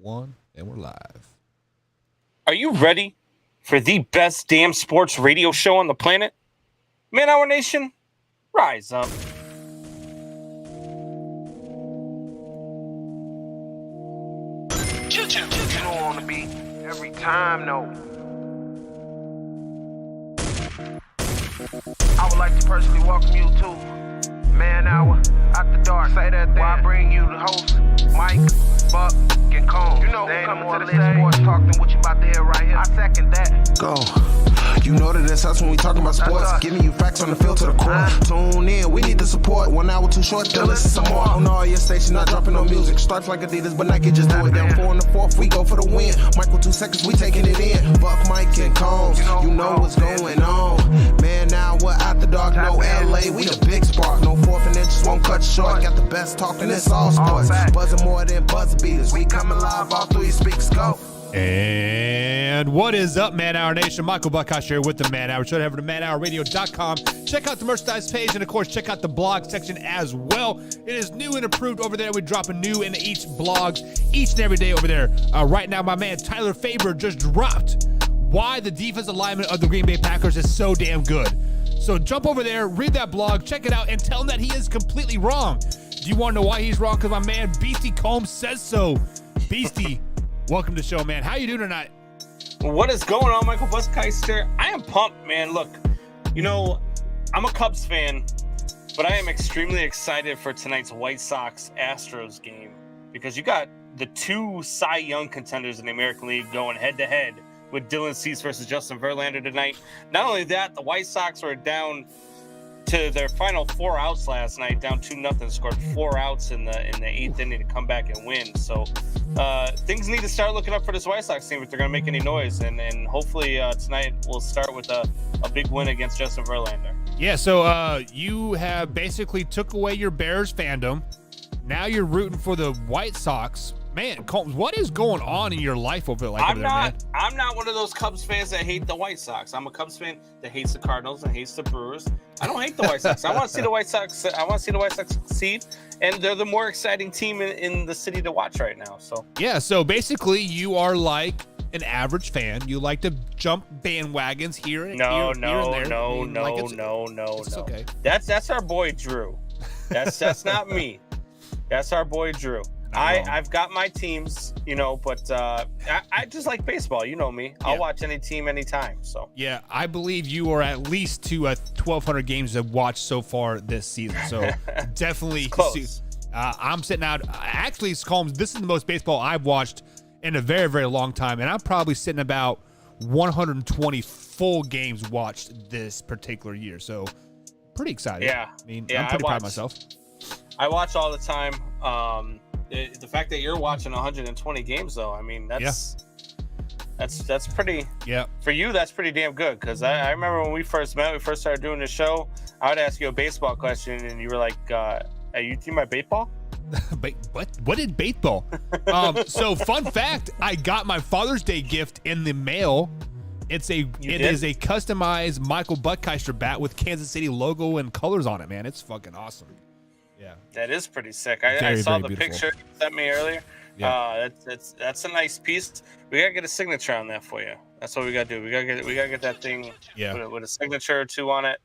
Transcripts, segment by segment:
one, and we're live. Are you ready for the best damn sports radio show on the planet? Man Hour Nation, rise up. You know on the beat every time, no. I would like to personally welcome you to Man Hour After Dark. Say that thing. While I bring you the host, Mike, Buck, and Cone. You know who coming to the stage. Sports talk than what you about to hear right here. I second that. Go. You know that it's us when we talking about sports. Giving you facts on the field to the core. Tune in, we need the support. 1 hour too short, then listen some more. On all your stations, not dropping no music. Stripes like Adidas, but Nike just do it. Down 4 in the 4th, we go for the win. Michael 2 seconds, we taking it in. Buck, Mike, and Combs, you know what's going on. Man, now we're After Dark, no LA, we the big spark. No 4th and inches won't cut you short. Got the best talking, it's all sports. Buzzing more than buzzer beaters. We coming live, all 3 speakers go. And what is up, Man Hour Nation? Michael Buckhouse here with the Man Hour. Head over to manhourradio.com. Check out the merchandise page, and of course, check out the blog section as well. It is new and improved over there. We drop a new in each blogs each and every day over there. Right now, my man Tyler Faber just dropped why the defensive alignment of the Green Bay Packers is so damn good. So jump over there, read that blog, check it out, and tell him that he is completely wrong. Do you want to know why he's wrong? Because my man Beastie Combs says so. Beastie, welcome to the show, man. How you doing tonight? What is going on, Michael Buskeister? I am pumped, man. Look, you know, I'm a Cubs fan, but I am extremely excited for tonight's White Sox-Astros game because you got the 2 Cy Young contenders in the American League going head-to-head with Dylan Cease versus Justin Verlander tonight. Not only that, the White Sox were down to their final 4 outs last night, down 2-0, scored 4 outs in the 8th inning to come back and win. So things need to start looking up for this White Sox team if they're going to make any noise. And hopefully tonight we'll start with a big win against Justin Verlander. Yeah, so you have basically took away your Bears fandom. Now you're rooting for the White Sox. Man, Combs, what is going on in your life over there? I'm not one of those Cubs fans that hate the White Sox. I'm a Cubs fan that hates the Cardinals and hates the Brewers. I don't hate the White Sox. I want to see the White Sox. I want to see the White Sox succeed, and they're the more exciting team in the city to watch right now. So yeah, so basically you are like an average fan. You like to jump bandwagons here and here and there. No. Okay. That's our boy Drew. That's not me. That's our boy Drew. I've got my teams, you know, but I just like baseball. You know me. I'll watch any team anytime. So yeah, I believe you are at least to 1,200 games to watch so far this season. So definitely close. I'm sitting out. Actually, Combs, this is the most baseball I've watched in a very, very long time, and I'm probably sitting about 120 full games watched this particular year. So pretty excited. Yeah, I mean, I'm pretty proud of myself. I watch all the time. The fact that you're watching 120 games, though, I mean, that's pretty. Yeah. For you, that's pretty damn good. Because I remember when we first met, we first started doing the show. I would ask you a baseball question, and you were like, "Are you team my baseball?" What is baseball? So fun fact: I got my Father's Day gift in the mail. It is a customized Michael Buckeister bat with Kansas City logo and colors on it. Man, it's fucking awesome. Yeah, that is pretty sick. I saw the picture you sent me earlier. Yeah. That's a nice piece. We gotta get a signature on that for you. That's what we gotta do. We gotta get that thing with a signature or 2 on it.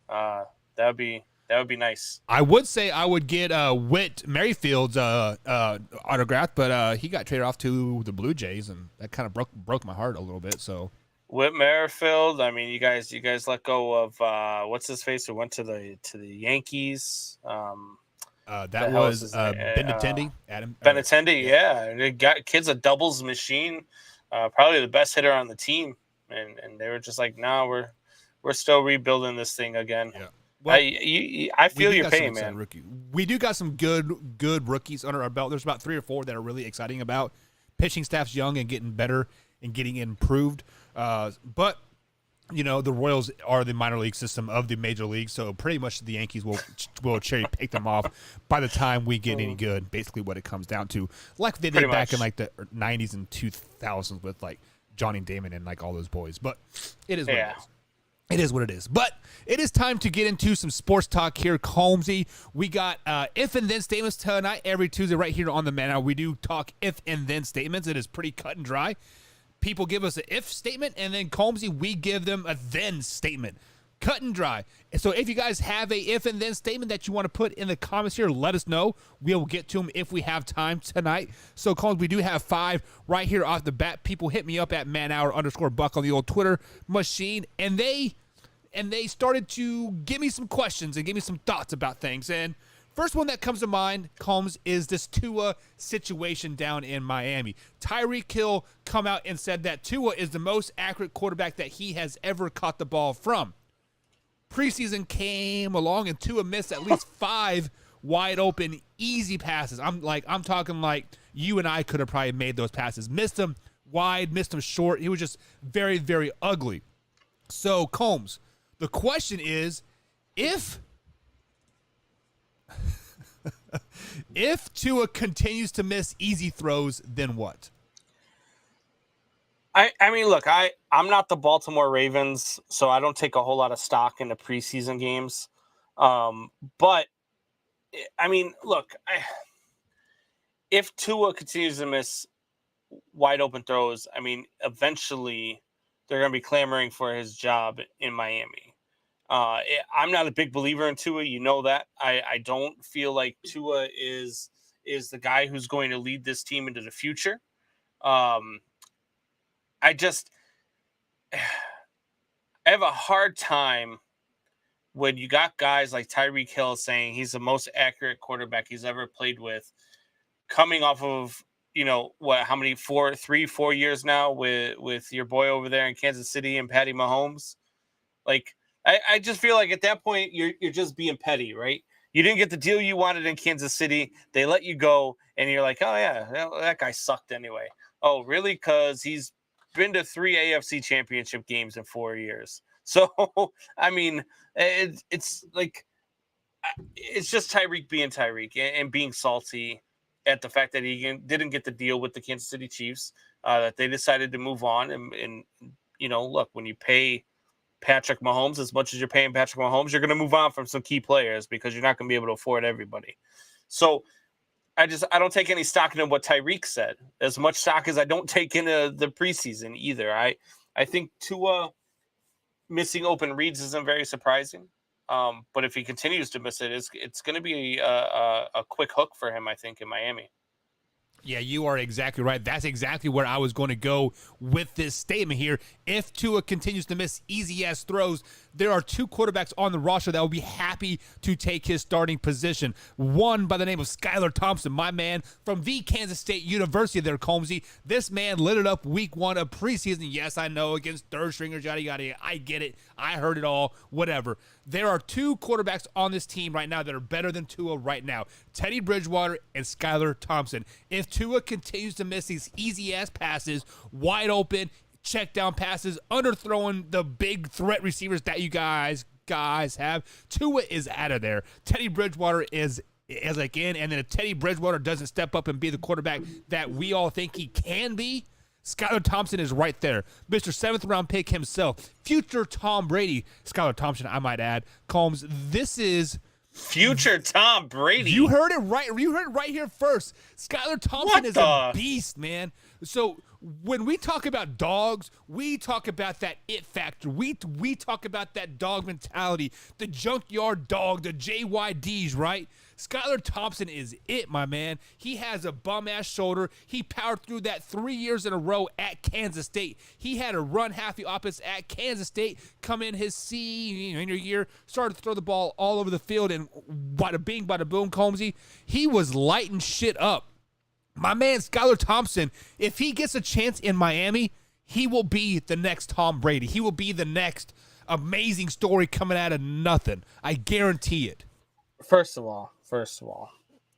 That would be nice. I would say I would get Whit Merrifield's autograph, but he got traded off to the Blue Jays, and that kind of broke my heart a little bit. So Whit Merrifield, I mean, you guys let go of what's his face who went to the Yankees. That was Benintendi, Adam Benintendi. Yeah, they got kid's a doubles machine, probably the best hitter on the team, and they were just like, no, we're still rebuilding this thing again. Yeah. Well, I feel your pain, man. Rookie. We do got some good rookies under our belt. There's about 3 or 4 that are really exciting about. Pitching staff's young and getting better and getting improved. But you know, the Royals are the minor league system of the major league, so pretty much the Yankees will cherry pick them off by the time we get any good. Basically, what it comes down to, like they did back in like the 90s and 2000s with like Johnny Damon and like all those boys. But it is what it is. It is what it is. But it is time to get into some sports talk here, Colmsy. We got if and then statements tonight, every Tuesday right here on the Man Hour. We do talk if and then statements. It is pretty cut and dry. People give us an if statement, and then Colmsy, we give them a then statement. Cut and dry. So if you guys have a if and then statement that you want to put in the comments here, let us know. We'll get to them if we have time tonight. So Colmsy, we do have 5 right here off the bat. People hit me up at manhour_buck on the old Twitter machine, and they started to give me some questions and give me some thoughts about things. And first one that comes to mind, Combs, is this Tua situation down in Miami. Tyreek Hill come out and said that Tua is the most accurate quarterback that he has ever caught the ball from. Preseason came along and Tua missed at least 5 wide open, easy passes. I'm talking like you and I could have probably made those passes. Missed them wide, missed them short. He was just very, very ugly. So, Combs, the question is, if Tua continues to miss easy throws, then what? I mean, look, I'm not the Baltimore Ravens, so I don't take a whole lot of stock in the preseason games. But, I mean, look, if Tua continues to miss wide open throws, I mean, eventually they're going to be clamoring for his job in Miami. I'm not a big believer in Tua. You know that. I don't feel like Tua is the guy who's going to lead this team into the future. I have a hard time when you got guys like Tyreek Hill saying he's the most accurate quarterback he's ever played with, coming off of, how many 4 years now with your boy over there in Kansas City and Patty Mahomes. Like, I just feel like at that point you're just being petty, right? You didn't get the deal you wanted in Kansas City. They let you go, and you're like, oh yeah, that guy sucked anyway. Oh, really? Because he's been to 3 AFC championship games in 4 years. So, I mean, it's like, it's just Tyreek being Tyreek and being salty at the fact that he didn't get the deal with the Kansas City Chiefs, that they decided to move on. And look, when you pay Patrick Mahomes as much as you're paying Patrick Mahomes, you're going to move on from some key players because you're not going to be able to afford everybody. So, I don't take any stock into what Tyreek said, as much stock as I don't take into the preseason either. I think Tua missing open reads isn't very surprising. But if he continues to miss it, it's going to be a quick hook for him, I think, in Miami. Yeah, you are exactly right. That's exactly where I was going to go with this statement here. If Tua continues to miss easy-ass throws, there are 2 quarterbacks on the roster that will be happy to take his starting position. One by the name of Skylar Thompson, my man from the Kansas State University there, Colmsy. This man lit it up week 1 of preseason. Yes, I know, against third stringers, yada, yada. I get it. I heard it all. Whatever. There are 2 quarterbacks on this team right now that are better than Tua right now. Teddy Bridgewater and Skylar Thompson. If Tua continues to miss these easy-ass passes, wide open, check down passes, underthrowing the big threat receivers that you guys have, Tua is out of there. Teddy Bridgewater is again, and then if Teddy Bridgewater doesn't step up and be the quarterback that we all think he can be, Skylar Thompson is right there. Mr. 7th round pick himself. Future Tom Brady. Skylar Thompson, I might add. Combs, this is future Tom Brady. You heard it right. You heard it right here first. Skylar Thompson is a beast, man. So when we talk about dogs, we talk about that it factor. We talk about that dog mentality, the junkyard dog, the JYDs, right? Skylar Thompson is it, my man. He has a bum-ass shoulder. He powered through that 3 years in a row at Kansas State. He had a run half the offense at Kansas State, come in his senior year, started to throw the ball all over the field, and bada bing, bada boom, Colmsy, he was lighting shit up. My man, Skylar Thompson, if he gets a chance in Miami, he will be the next Tom Brady. He will be the next amazing story coming out of nothing. I guarantee it. First of all,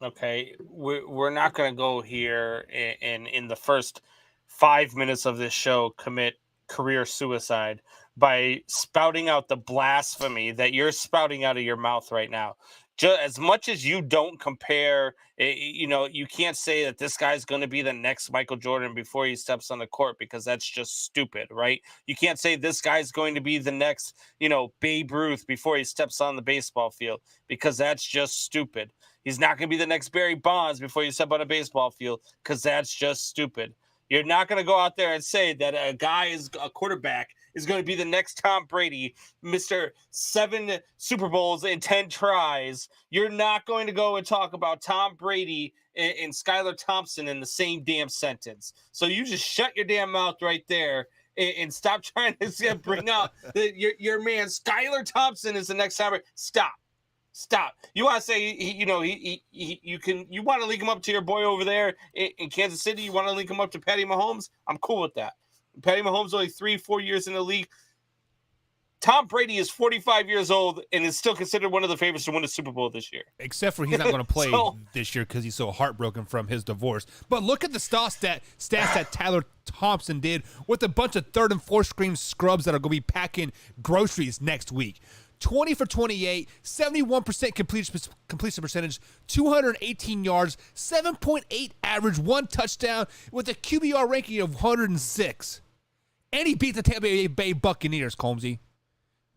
okay, we're not going to go here and in the first 5 minutes of this show commit career suicide by spouting out the blasphemy that you're spouting out of your mouth right now. as much as you don't compare, you can't say that this guy's going to be the next Michael Jordan before he steps on the court, because that's just stupid, right? You can't say this guy's going to be the next, Babe Ruth before he steps on the baseball field, because that's just stupid. He's not going to be the next Barry Bonds before you step on a baseball field, because that's just stupid. You're not going to go out there and say that a quarterback is going to be the next Tom Brady, Mr. 7 Super Bowls in 10 tries. You're not going to go and talk about Tom Brady and Skylar Thompson in the same damn sentence. So you just shut your damn mouth right there and stop trying to bring up your man Skylar Thompson is the next Tom Brady. Stop. You want to say, you want to link him up to your boy over there in Kansas City? You want to link him up to Patty Mahomes? I'm cool with that. Patty Mahomes only 3-4 years in the league. Tom Brady is 45 years old and is still considered one of the favorites to win the Super Bowl this year. Except for he's not going to play this year because he's so heartbroken from his divorce. But look at the stats that Tyler Thompson did with a bunch of 3rd and 4th string scrubs that are going to be packing groceries next week. 20 for 28, 71% completion percentage, 218 yards, 7.8 average, 1 touchdown with a QBR ranking of 106. And he beat the Tampa Bay Buccaneers, Colmsy.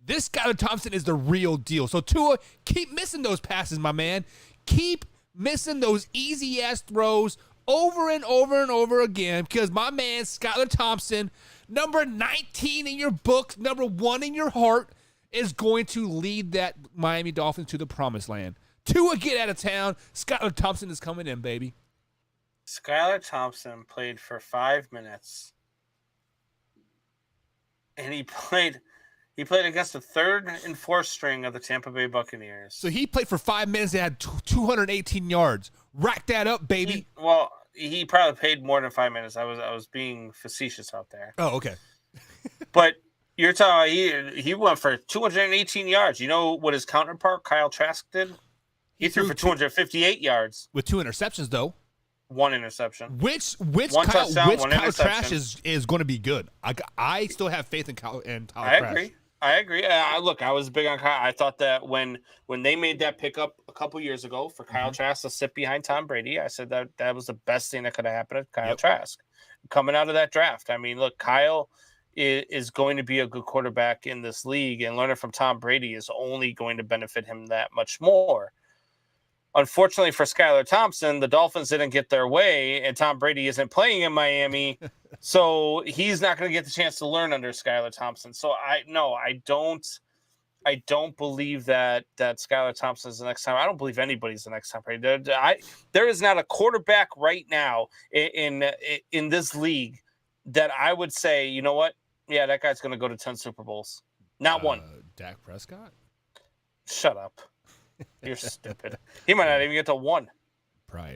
This Skylar Thompson is the real deal. So Tua, keep missing those passes, my man. Keep missing those easy-ass throws over and over and over again, because my man Skylar Thompson, number 19 in your book, number 1 in your heart, is going to lead that Miami Dolphins to the promised land. Tua, get out of town. Skylar Thompson is coming in, baby. Skylar Thompson played for 5 minutes. And he played against the 3rd and 4th string of the Tampa Bay Buccaneers. So he played for 5 minutes and had 218 yards. Rack that up, baby. He probably played more than 5 minutes. I was being facetious out there. Oh, okay. But you're talking he went for 218 yards. You know what his counterpart, Kyle Trask, did? He threw for 258 yards. With 2 interceptions, though. 1 interception. Which one Kyle, touchdown, which one Kyle Trask interception. is going to be good. I still have faith in Kyle Trask. I agree. Look, I was big on Kyle. I thought that when they made that pickup a couple years ago for Kyle Trask to sit behind Tom Brady, I said that was the best thing that could have happened to Kyle Trask coming out of that draft. I mean, look, Kyle is going to be a good quarterback in this league, and learning from Tom Brady is only going to benefit him that much more. Unfortunately for Skylar Thompson, the Dolphins didn't get their way, and Tom Brady isn't playing in Miami, so he's not going to get the chance to learn under Skylar Thompson. So I don't believe that Skylar Thompson is the next time. I don't believe anybody's the next time. There is not a quarterback right now in this league that I would say, you know what? Yeah, that guy's going to go to 10 Super Bowls. Not one. Dak Prescott? Shut up. You're stupid. He might not even get to 1.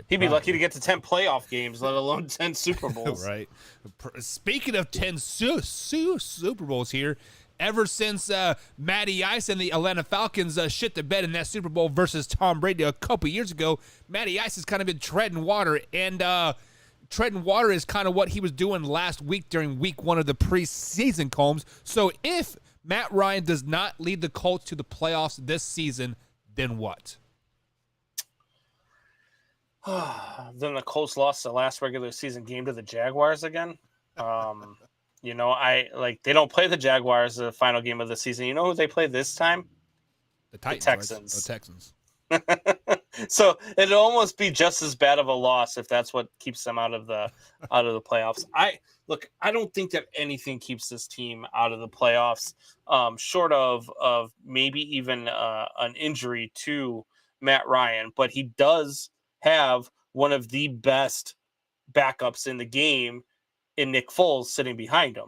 He'd be lucky to get to 10 playoff games, let alone 10 Super Bowls. Right. Speaking of 10 Super Bowls here, ever since Matty Ice and the Atlanta Falcons shit the bed in that Super Bowl versus Tom Brady a couple years ago, Matty Ice has kind of been treading water, and treading water is kind of what he was doing last week during week 1 of the preseason, Combs. So if Matt Ryan does not lead the Colts to the playoffs this season, then what? Then the Colts lost the last regular season game to the Jaguars again. They don't play the Jaguars the final game of the season. You know who they play this time? The Titans. Texans. Right? The Texans. So it'll almost be just as bad of a loss if that's what keeps them out of the playoffs. I don't think that anything keeps this team out of the playoffs, short of maybe even an injury to Matt Ryan. But he does have one of the best backups in the game in Nick Foles sitting behind him.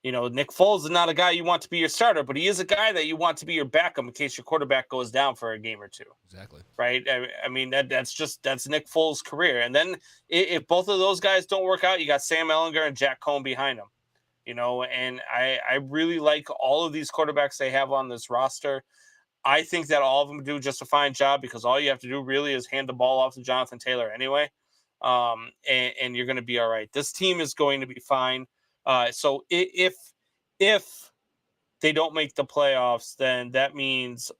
You know, Nick Foles is not a guy you want to be your starter, but he is a guy that you want to be your backup in case your quarterback goes down for a game or two. Exactly. Right? I mean, that's Nick Foles' career. And then if both of those guys don't work out, you got Sam Ehlinger and Jack Cohn behind them. You know, and I really like all of these quarterbacks they have on this roster. I think that all of them do just a fine job, because all you have to do really is hand the ball off to Jonathan Taylor anyway. And you're going to be all right. This team is going to be fine. So if they don't make the playoffs, then that means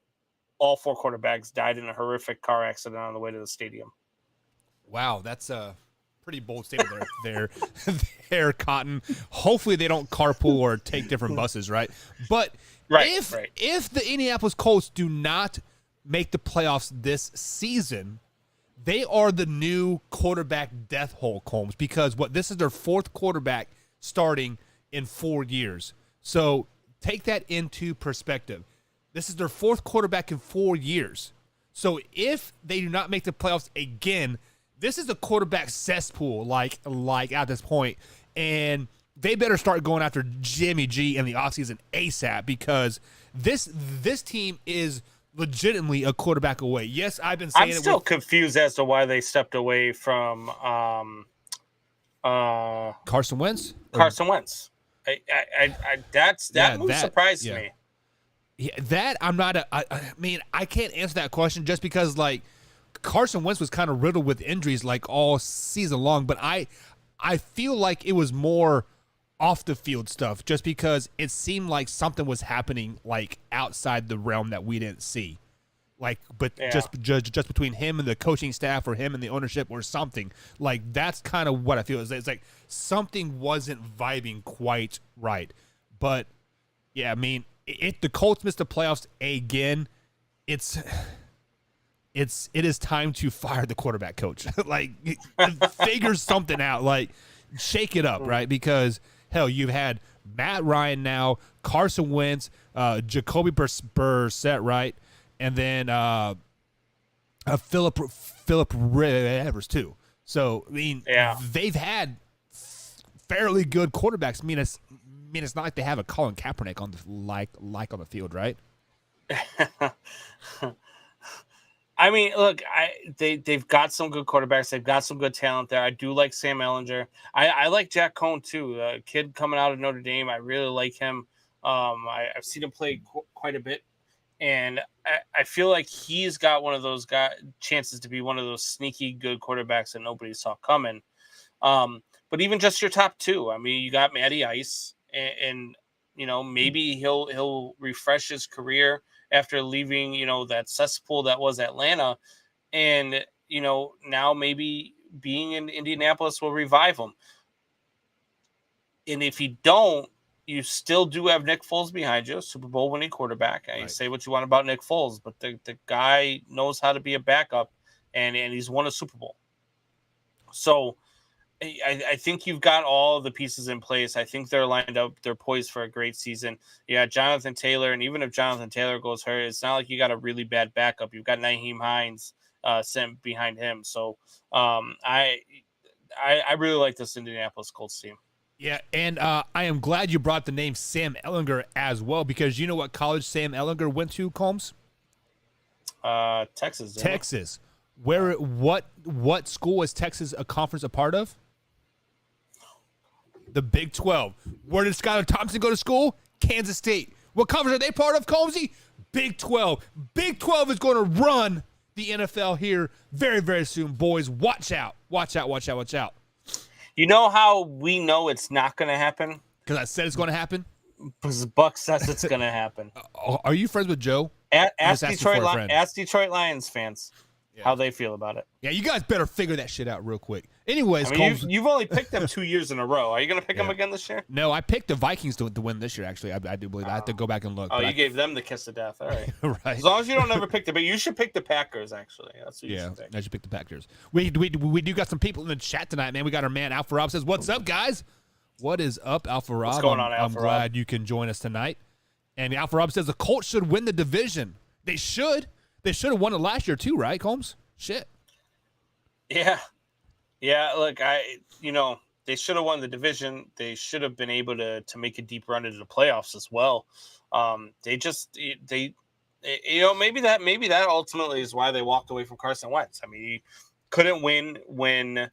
all 4 quarterbacks died in a horrific car accident on the way to the stadium. Wow, that's a pretty bold statement there, Cotton. Hopefully they don't carpool or take different buses, right? But if the Indianapolis Colts do not make the playoffs this season, they are the new quarterback death hole, Combs, because this is their 4th quarterback starting in 4 years. So take that into perspective. This is their 4th quarterback in 4 years. So if they do not make the playoffs again, this is a quarterback cesspool, like at this point, and they better start going after Jimmy G in the offseason ASAP, because this team is legitimately a quarterback away. Yes, I've been saying I'm still confused as to why they stepped away from Carson Wentz. Carson Wentz. That move surprised me. Yeah, that I'm not. I mean, I can't answer that question just because Carson Wentz was kind of riddled with injuries all season long, but I feel like it was more off the field stuff just because it seemed like something was happening outside the realm that we didn't see. Just between him and the coaching staff or him and the ownership or something. That's kind of what I feel. It's like something wasn't vibing quite right. But yeah, I mean, if the Colts miss the playoffs again, it is time to fire the quarterback coach. Figure something out. Shake it up, right? Because hell, you've had Matt Ryan now, Carson Wentz, Jacoby Brissett, right? And then Philip Rivers too. So I mean, they've had fairly good quarterbacks. I mean, it's not like they have a Colin Kaepernick on the on the field, right? I mean, look, they've got some good quarterbacks. They've got some good talent there. I do like Sam Ehlinger. I like Jack Cohn too. A kid coming out of Notre Dame. I really like him. I've seen him play quite a bit, and I feel like he's got one of those chances to be one of those sneaky good quarterbacks that nobody saw coming. But even just your top 2, I mean, you got Matty Ice, and maybe he'll refresh his career after leaving, that cesspool that was Atlanta. And, now maybe being in Indianapolis will revive him. And if you don't, you still do have Nick Foles behind you, Super Bowl winning quarterback. And you say what you want about Nick Foles, but the guy knows how to be a backup, and he's won a Super Bowl. So I think you've got all the pieces in place. I think they're lined up. They're poised for a great season. Yeah, Jonathan Taylor, and even if Jonathan Taylor goes hurt, it's not like you got a really bad backup. You've got Nyheim Hines sent behind him. So I really like this Indianapolis Colts team. Yeah, and I am glad you brought the name Sam Ehlinger as well, because you know what college Sam Ehlinger went to, Combs? Texas. Texas. What school is Texas a conference a part of? The Big 12. Where did Skylar Thompson go to school? Kansas State. What conference are they part of, Combsy? Big 12. Big 12 is going to run the NFL here very, very soon, boys. Watch out. Watch out, watch out, watch out. You know how we know it's not going to happen? Because I said it's going to happen? Because Buck says it's going to happen. Are you friends with Joe? Ask Detroit Lions fans how they feel about it. Yeah, you guys better figure that shit out real quick. Anyways, you've only picked them 2 years in a row. Are you going to pick them again this year? No, I picked the Vikings to win this year, actually. I do believe. I have to go back and look. Oh, you gave them the kiss of death. All right. Right. As long as you don't ever pick but you should pick the Packers, actually. That's what you should pick. I should pick the Packers. We do got some people in the chat tonight, man. We got our man, Alpha Rob says, what's up, guys? What is up, Alpha Rob? What's going on, Alpha Rob? I'm glad you can join us tonight. And Alpha Rob says the Colts should win the division. They should. They should have won it last year too, right, Combs? Shit. Yeah. Yeah, look, they should have won the division. They should have been able to make a deep run into the playoffs as well. Maybe that ultimately is why they walked away from Carson Wentz. I mean, he couldn't win when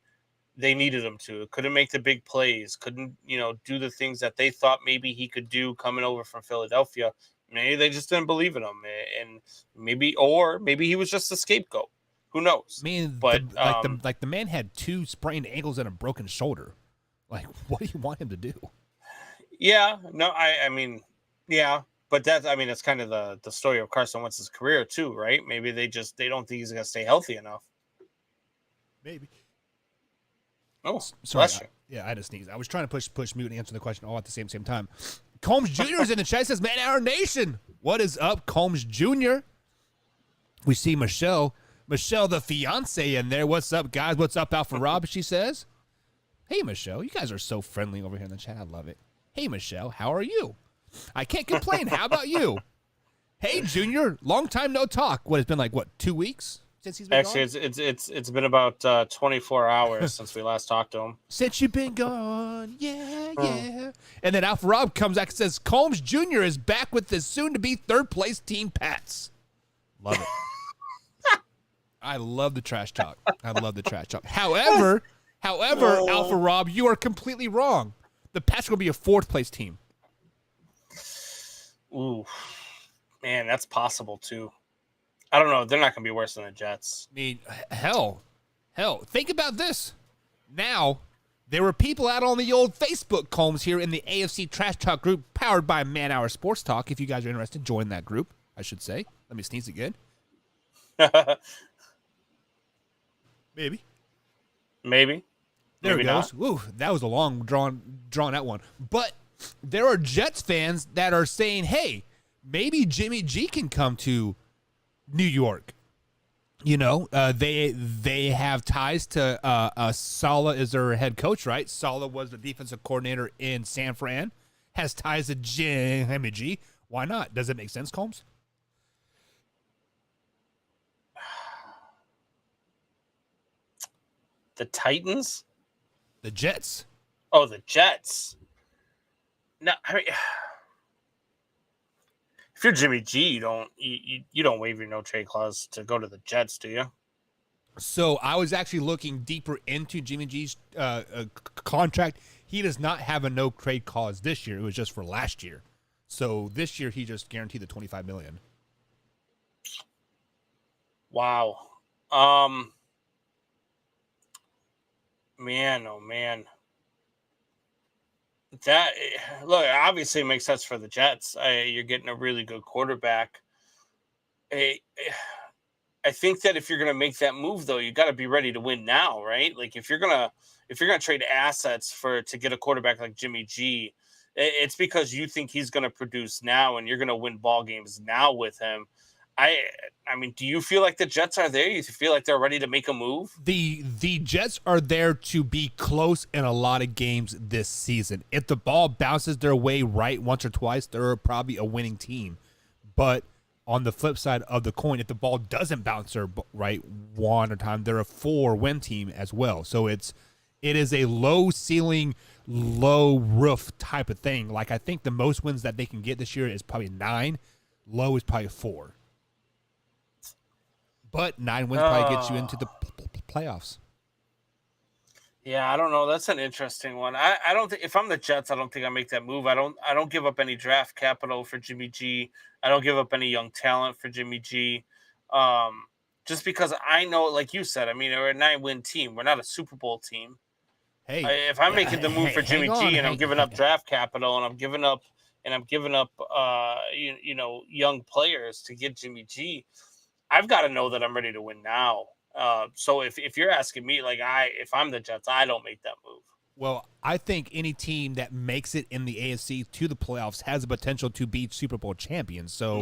they needed him to. Couldn't make the big plays. Couldn't, do the things that they thought maybe he could do coming over from Philadelphia. Maybe they just didn't believe in him, and maybe he was just a scapegoat. Who knows? I mean, but the man had 2 sprained ankles and a broken shoulder. Like, what do you want him to do? Yeah, no, I mean, yeah, But that's, I mean, that's kind of the story of Carson Wentz's career too, right? Maybe they don't think he's gonna stay healthy enough. Maybe. Oh, sorry. bless you. I had to sneeze. I was trying to push mute and answer the question all at the same time. Combs Jr. is in the chat. Says, "Man, our nation, what is up, Combs Jr.?" We see Michelle, the fiance, in there. What's up, guys? What's up, Alpha Rob? She says, "Hey, Michelle, you guys are so friendly over here in the chat. I love it. Hey, Michelle, how are you? I can't complain. How about you? Hey, Junior, long time no talk. What, it's been like, 2 weeks since he's been Actually, gone? it's been about 24 hours since we last talked to him. Since you've been gone, yeah. And then Alpha Rob comes back and says, Combs Jr. is back with the soon-to-be third-place team Pats. Love it. I love the trash talk. However, Alpha Rob, you are completely wrong. The Pats are going to be a fourth-place team. Ooh, man, that's possible too. I don't know. They're not going to be worse than the Jets. I mean, hell. Think about this. Now, there were people out on the old Facebook, Combs, here in the AFC Trash Talk group powered by Man Hour Sports Talk. If you guys are interested, join that group, I should say. Let me sneeze again. Maybe. There it goes. Ooh, that was a long, drawn out one. But there are Jets fans that are saying, hey, maybe Jimmy G can come to New York. You know, they have ties to Saleh is their head coach, right? Saleh was the defensive coordinator in San Fran, has ties to Jimmy G. Why not? Does it make sense, Combs? The Titans? The Jets. Oh, the Jets. No, I mean, if you're Jimmy G, you don't waive your no trade clause to go to the Jets, do you? So I was actually looking deeper into Jimmy G's contract. He does not have a no trade clause this year. It was just for last year. So this year he just guaranteed the $25 million. Wow. Man, oh man. That, look, obviously it makes sense for the Jets. You're getting a really good quarterback. I think that if you're going to make that move, though, you got to be ready to win now, right? Like if you're gonna trade assets to get a quarterback like Jimmy G, it's because you think he's going to produce now, and you're going to win ball games now with him. I mean, do you feel like the Jets are there? You feel like they're ready to make a move? The Jets are there to be close in a lot of games this season. If the ball bounces their way right once or twice, they're probably a winning team. But on the flip side of the coin, if the ball doesn't bounce their right one or time, they're a 4-win team as well. So it is a low ceiling, low roof type of thing. Like I think the most wins that they can get this year is probably 9. Low is probably 4. But 9 wins probably gets you into the playoffs. Yeah, I don't know. That's an interesting one. I don't think, if I'm the Jets, I don't think I make that move. I don't give up any draft capital for Jimmy G. I don't give up any young talent for Jimmy G. Just because I know, like you said, I mean, we're a 9-win team. We're not a Super Bowl team. Hey, if I'm making the move for Jimmy G and I'm giving up draft capital and I'm giving up young players to get Jimmy G, I've got to know that I'm ready to win now. So if you're asking me, like if I'm the Jets, I don't make that move. Well, I think any team that makes it in the AFC to the playoffs has the potential to be Super Bowl champions. So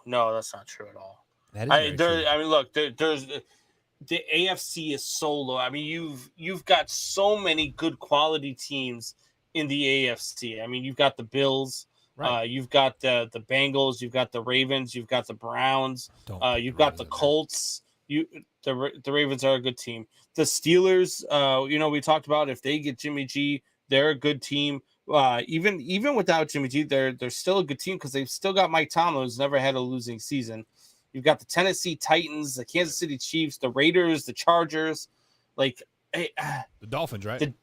no, that's not true at all. That is true. I mean, look, there's the AFC is so low. I mean, you've got so many good quality teams in the AFC. I mean, you've got the Bills. Right. You've got the Bengals, you've got the Ravens, you've got the Browns, you've got the Colts. The Ravens are a good team. The Steelers, we talked about if they get Jimmy G, they're a good team. Even without Jimmy G, they're still a good team because they've still got Mike Tomlin, who's never had a losing season. You've got the Tennessee Titans, the Kansas City Chiefs, the Raiders, the Chargers, the Dolphins, right?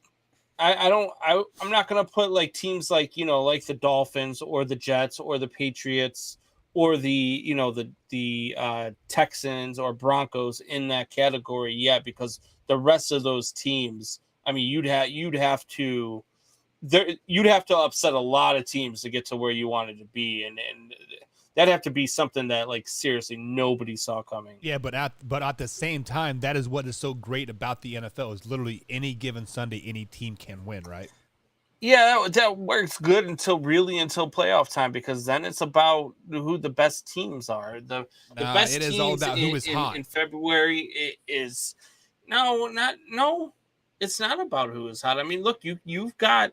I'm not going to put like teams like the Dolphins or the Jets or the Patriots or the Texans or Broncos in that category yet, because the rest of those teams, I mean, you'd have to you'd have to upset a lot of teams to get to where you wanted to be, and that'd have to be something that like seriously nobody saw coming. Yeah, but at the same time, that is what is so great about the NFL is literally any given Sunday, any team can win, right? Yeah, that works good until playoff time, because then it's about who the best teams are. The best it is teams all about who is hot. In February. It is it's not about who is hot. I mean, look, you've got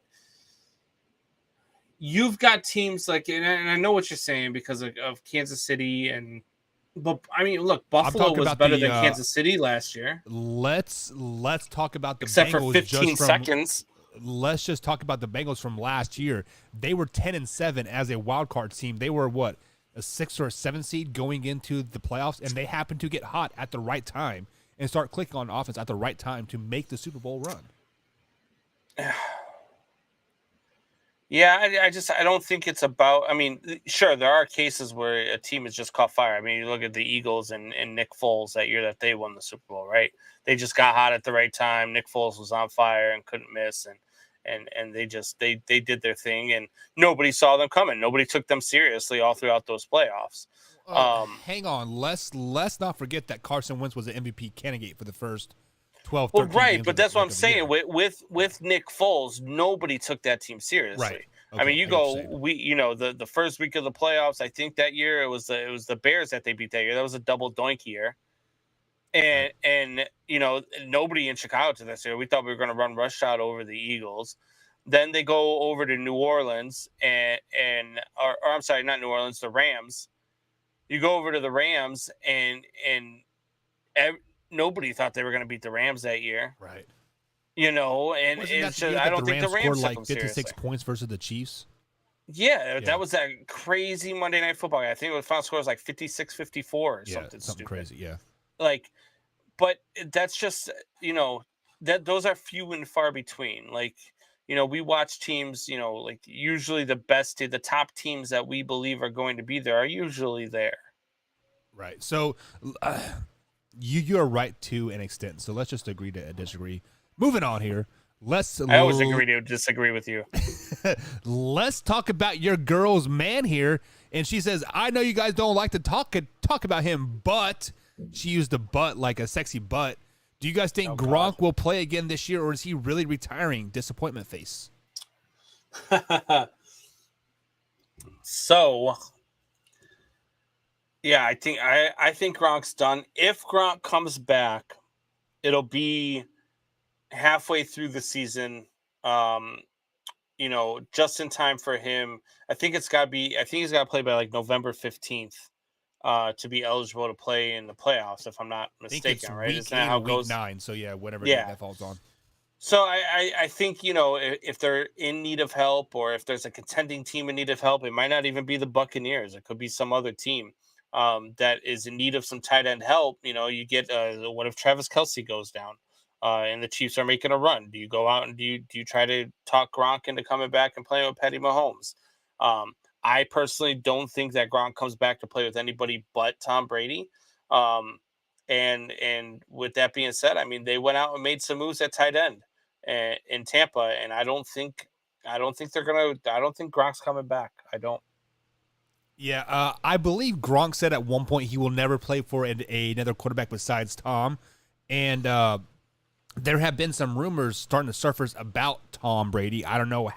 teams like, and I know what you're saying because of Kansas City, but I mean, look, Buffalo was better than Kansas City last year. Let's talk about the except Bengals for 15 seconds. Let's just talk about the Bengals from last year. They were 10-7 as a wild card team. They were what, a 6 or a 7 seed going into the playoffs, and they happened to get hot at the right time and start clicking on offense at the right time to make the Super Bowl run. Yeah, I don't think it's about. I mean, sure, there are cases where a team has just caught fire. I mean, you look at the Eagles and Nick Foles that year that they won the Super Bowl, right? They just got hot at the right time. Nick Foles was on fire and couldn't miss, and they did their thing, and nobody saw them coming. Nobody took them seriously all throughout those playoffs. Hang on, let's not forget that Carson Wentz was an MVP candidate for the first 12, 13 well, right, games but that's what I'm saying. With Nick Foles, nobody took that team seriously. Right. Okay, I mean, the first week of the playoffs, I think that year it was the Bears that they beat that year. That was a double doink year. And nobody in Chicago to this year. We thought we were going to run rush shot over the Eagles. Then they go over to New Orleans or I'm sorry, not New Orleans, the Rams. You go over to the Rams and nobody thought they were going to beat the Rams that year. Right. And it's just, I don't think the Rams scored took like them 56 seriously. points versus the Chiefs. Yeah, that was that crazy Monday Night Football. I think the final score was like 56-54 or something stupid. Crazy, yeah. Like, but that's just, that those are few and far between. Like, we watch teams, like usually the top teams that we believe are going to be there are usually there. Right. So you are right to an extent. So let's just agree to disagree. Moving on here. I always agree to disagree with you. Let's talk about your girl's man here. And she says, I know you guys don't like to talk about him, but she used the butt like a sexy butt. Do you guys think Gronk will play again this year, or is he really retiring? Disappointment face. So, yeah, I think Gronk's done. If Gronk comes back, it'll be halfway through the season. Just in time for him. I think he's got to play by like November 15th. To be eligible to play in the playoffs, if I'm not mistaken, right? Isn't that how it goes? 9, so yeah, whatever that falls on. So I think, if they're in need of help, or if there's a contending team in need of help, it might not even be the Buccaneers. It could be some other team that is in need of some tight end help. You get what if Travis Kelce goes down and the Chiefs are making a run? Do you go out and do you try to talk Gronk into coming back and playing with Patty Mahomes? I personally don't think that Gronk comes back to play with anybody but Tom Brady. And with that being said, I mean, they went out and made some moves at tight end in Tampa, and I don't think Gronk's coming back. I don't. Yeah, I believe Gronk said at one point he will never play for another quarterback besides Tom, and there have been some rumors starting to surface about Tom Brady. I don't know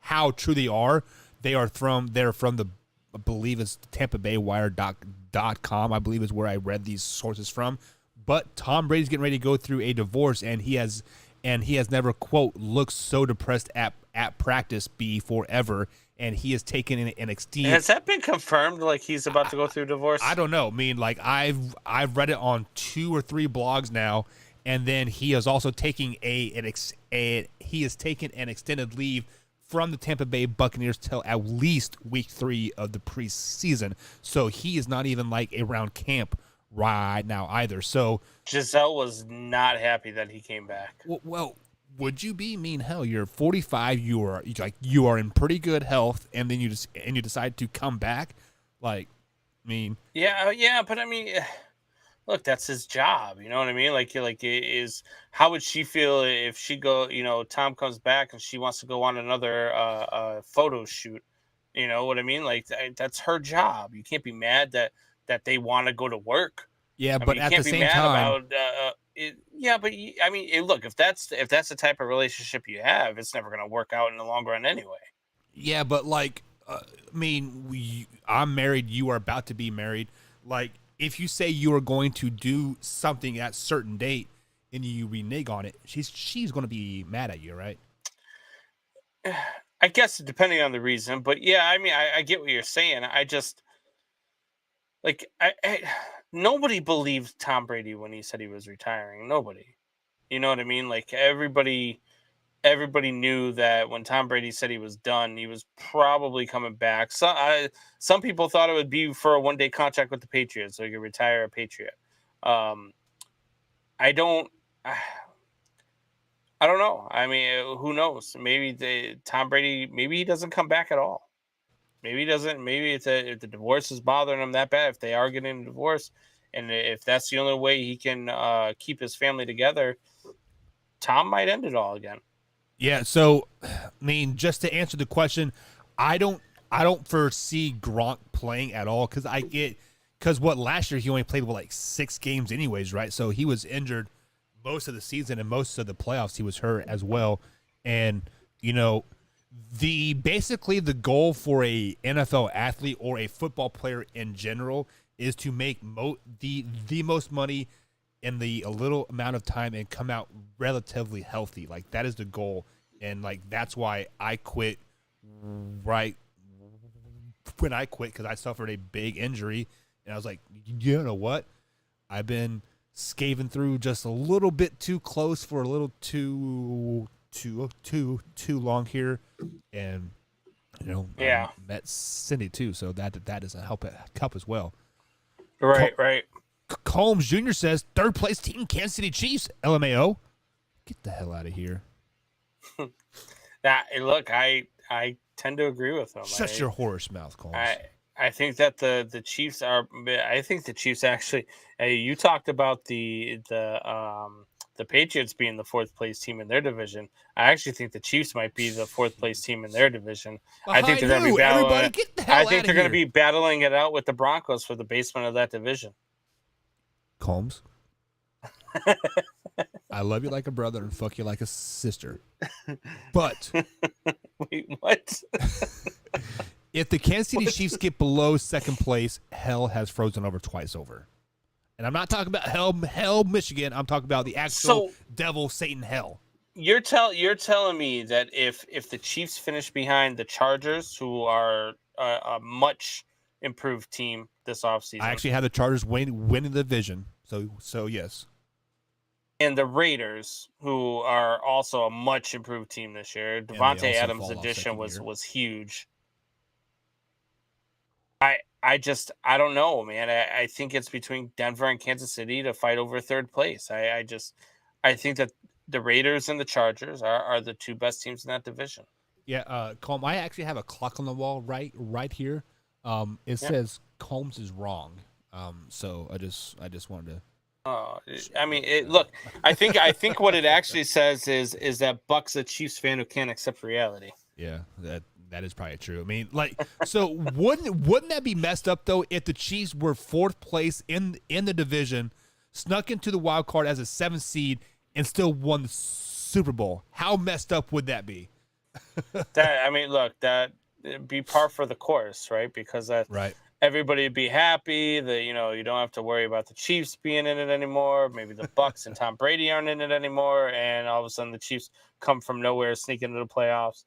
how true they are. They're from the, I believe it's TampaBayWire.com, I believe is where I read these sources from. But Tom Brady's getting ready to go through a divorce, and he has never, quote, looked so depressed at practice before ever, and he has taken an extended. Has that been confirmed? Like he's about to go through a divorce? I don't know. I mean, like I've read it on 2 or 3 blogs now, and then he is also taking an extended leave from the Tampa Bay Buccaneers till at least week 3 of the preseason. So he is not even like around camp right now either. So Giselle was not happy that he came back. Well, would you be? Mean hell, you're 45. You are in pretty good health, and then you decide to come back. Like, I mean, yeah, but I mean, look, that's his job. You know what I mean? Is how would she feel if she go? Tom comes back and she wants to go on another photo shoot. You know what I mean? Like that's her job. You can't be mad that they want to go to work. Yeah, I but mean, you at can't the be same mad time, about it. Yeah, but I mean, look, if that's the type of relationship you have, it's never going to work out in the long run anyway. yeah, but like, I mean, I'm married. You are about to be married. Like, if you say you are going to do something at certain date and you renege on it, she's going to be mad at you, right? I guess depending on the reason, but yeah, I mean, I get what you're saying. I just like nobody believed Tom Brady when he said he was retiring. Nobody, you know what I mean? Like everybody knew that when Tom Brady said he was done, he was probably coming back. Some people thought it would be for a one-day contract with the Patriots, so he could retire a Patriot. I don't. I don't know. I mean, who knows? Maybe Tom Brady. Maybe he doesn't come back at all. Maybe he doesn't. Maybe if the divorce is bothering him that bad, if they are getting a divorce, and if that's the only way he can keep his family together, Tom might end it all again. Yeah. So, I mean, just to answer the question, I don't foresee Gronk playing at all because last year he only played like 6 games anyways, right? So he was injured most of the season and most of the playoffs he was hurt as well. And basically the goal for a NFL athlete or a football player in general is to make the most money in a little amount of time and come out relatively healthy. Like, that is the goal. And like, that's why I quit right when I quit, because I suffered a big injury and I was like, you know what? I've been scaving through just a little bit too close for a little too long here, and Yeah. I met Cindy too, so that doesn't help as well. Right. Combs Jr. says third place team, Kansas City Chiefs. LMAO, get the hell out of here. Look, I tend to agree with him. Shut your horse mouth, Combs. I think that the Chiefs are. I think the Chiefs actually. You talked about the Patriots being the 4th place team in their division. I actually think the Chiefs might be the 4th place team in their division. I think they're going to be battling. Everybody get the hell I think they're going to be battling it out with the Broncos for the basement of that division. Combs, I love you like a brother and fuck you like a sister, but wait, what? If the Kansas City Chiefs get below 2nd place, hell has frozen over twice over. And I'm not talking about hell, Michigan. I'm talking about the actual devil, Satan, hell. You're telling me that if the Chiefs finish behind the Chargers, who are a much improved team this offseason. I actually have the Chargers winning the division. So yes. And the Raiders, who are also a much improved team this year. Devontae Adams' addition was huge. I don't know, man. I think it's between Denver and Kansas City to fight over 3rd place. I think that the Raiders and the Chargers are the 2 best teams in that division. Yeah, Combs, I actually have a clock on the wall right here. It says Combs is wrong. So I just wanted to. I mean, look. I think what it actually says is that Buck's a Chiefs fan who can't accept reality. Yeah, that is probably true. I mean, like, so wouldn't that be messed up though if the Chiefs were 4th place in the division, snuck into the wild card as a 7th seed, and still won the Super Bowl? How messed up would that be? That'd be par for the course, right? Because right. Everybody would be happy that you don't have to worry about the Chiefs being in it anymore. Maybe the Bucks and Tom Brady aren't in it anymore, and all of a sudden the Chiefs come from nowhere, sneak into the playoffs.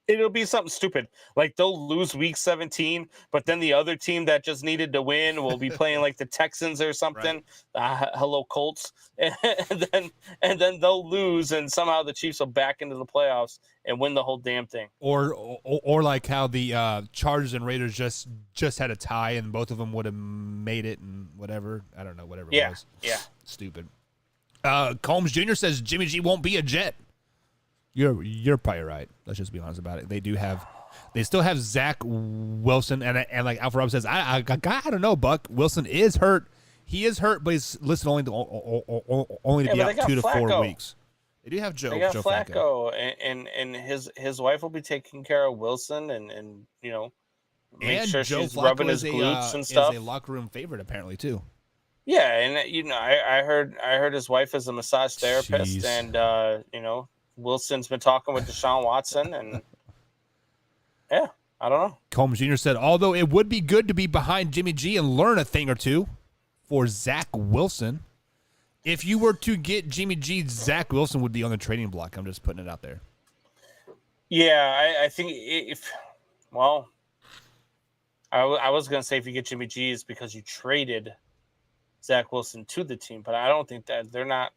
It'll be something stupid. Like they'll lose week 17, but then the other team that just needed to win will be playing like the Texans or something. Right. Hello, Colts. And then they'll lose, and somehow the Chiefs will back into the playoffs and win the whole damn thing. Or like how the Chargers and Raiders just had a tie, and both of them would have made it, and whatever. I don't know, whatever it was. Yeah. Stupid. Combs Jr. says Jimmy G won't be a Jet. You're probably right. Let's just be honest about it. They still have Zach Wilson, and like Alpha Rob says, I don't know, Buck Wilson is hurt. He is hurt, but he's listed only to be out 2 to 4 weeks. They do have Joe. They got Joe Flacco, and his wife will be taking care of Wilson, and make sure Joe she's Flacco rubbing his glutes and stuff. Is a locker room favorite apparently too. Yeah, and I heard his wife is a massage therapist, Jeez. and Wilson's been talking with Deshaun Watson, and yeah, I don't know. Combs Jr. said, although it would be good to be behind Jimmy G and learn a thing or two for Zach Wilson. If you were to get Jimmy G, Zach Wilson would be on the trading block. I'm just putting it out there. Yeah, I think I was going to say if you get Jimmy G is because you traded Zach Wilson to the team, but I don't think that they're not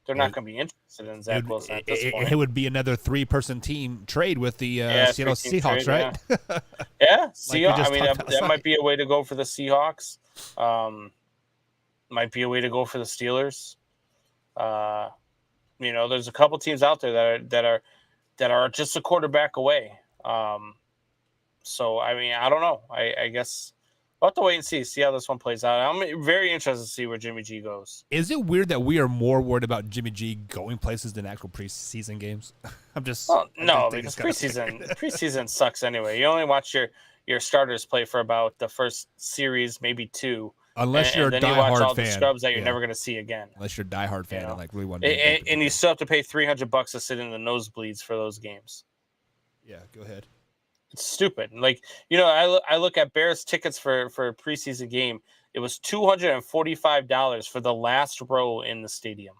going to be interested in Zach Wilson at this point. It would be another 3-person team trade with the Seattle Seahawks, trade, right? Yeah, Seahawks. Like I mean, that might be a way to go for the Seahawks. Might be a way to go for the Steelers. There's a couple teams out there that are just a quarterback away. So I mean, I don't know. I guess we'll have to wait and see how this one plays out. I'm very interested to see where Jimmy G goes. Is it weird that we are more worried about Jimmy G going places than actual preseason games? I'm just no, because preseason sucks anyway. You only watch your starters play for about the first series, maybe 2. Unless you're a diehard fan. Then you watch all the scrubs that you're never going to see again. Unless you're a diehard fan and like really want to. And you still have to pay $300 to sit in the nosebleeds for those games. Yeah, go ahead. It's stupid. Like, I look at Bears tickets for a preseason game. It was $245 for the last row in the stadium.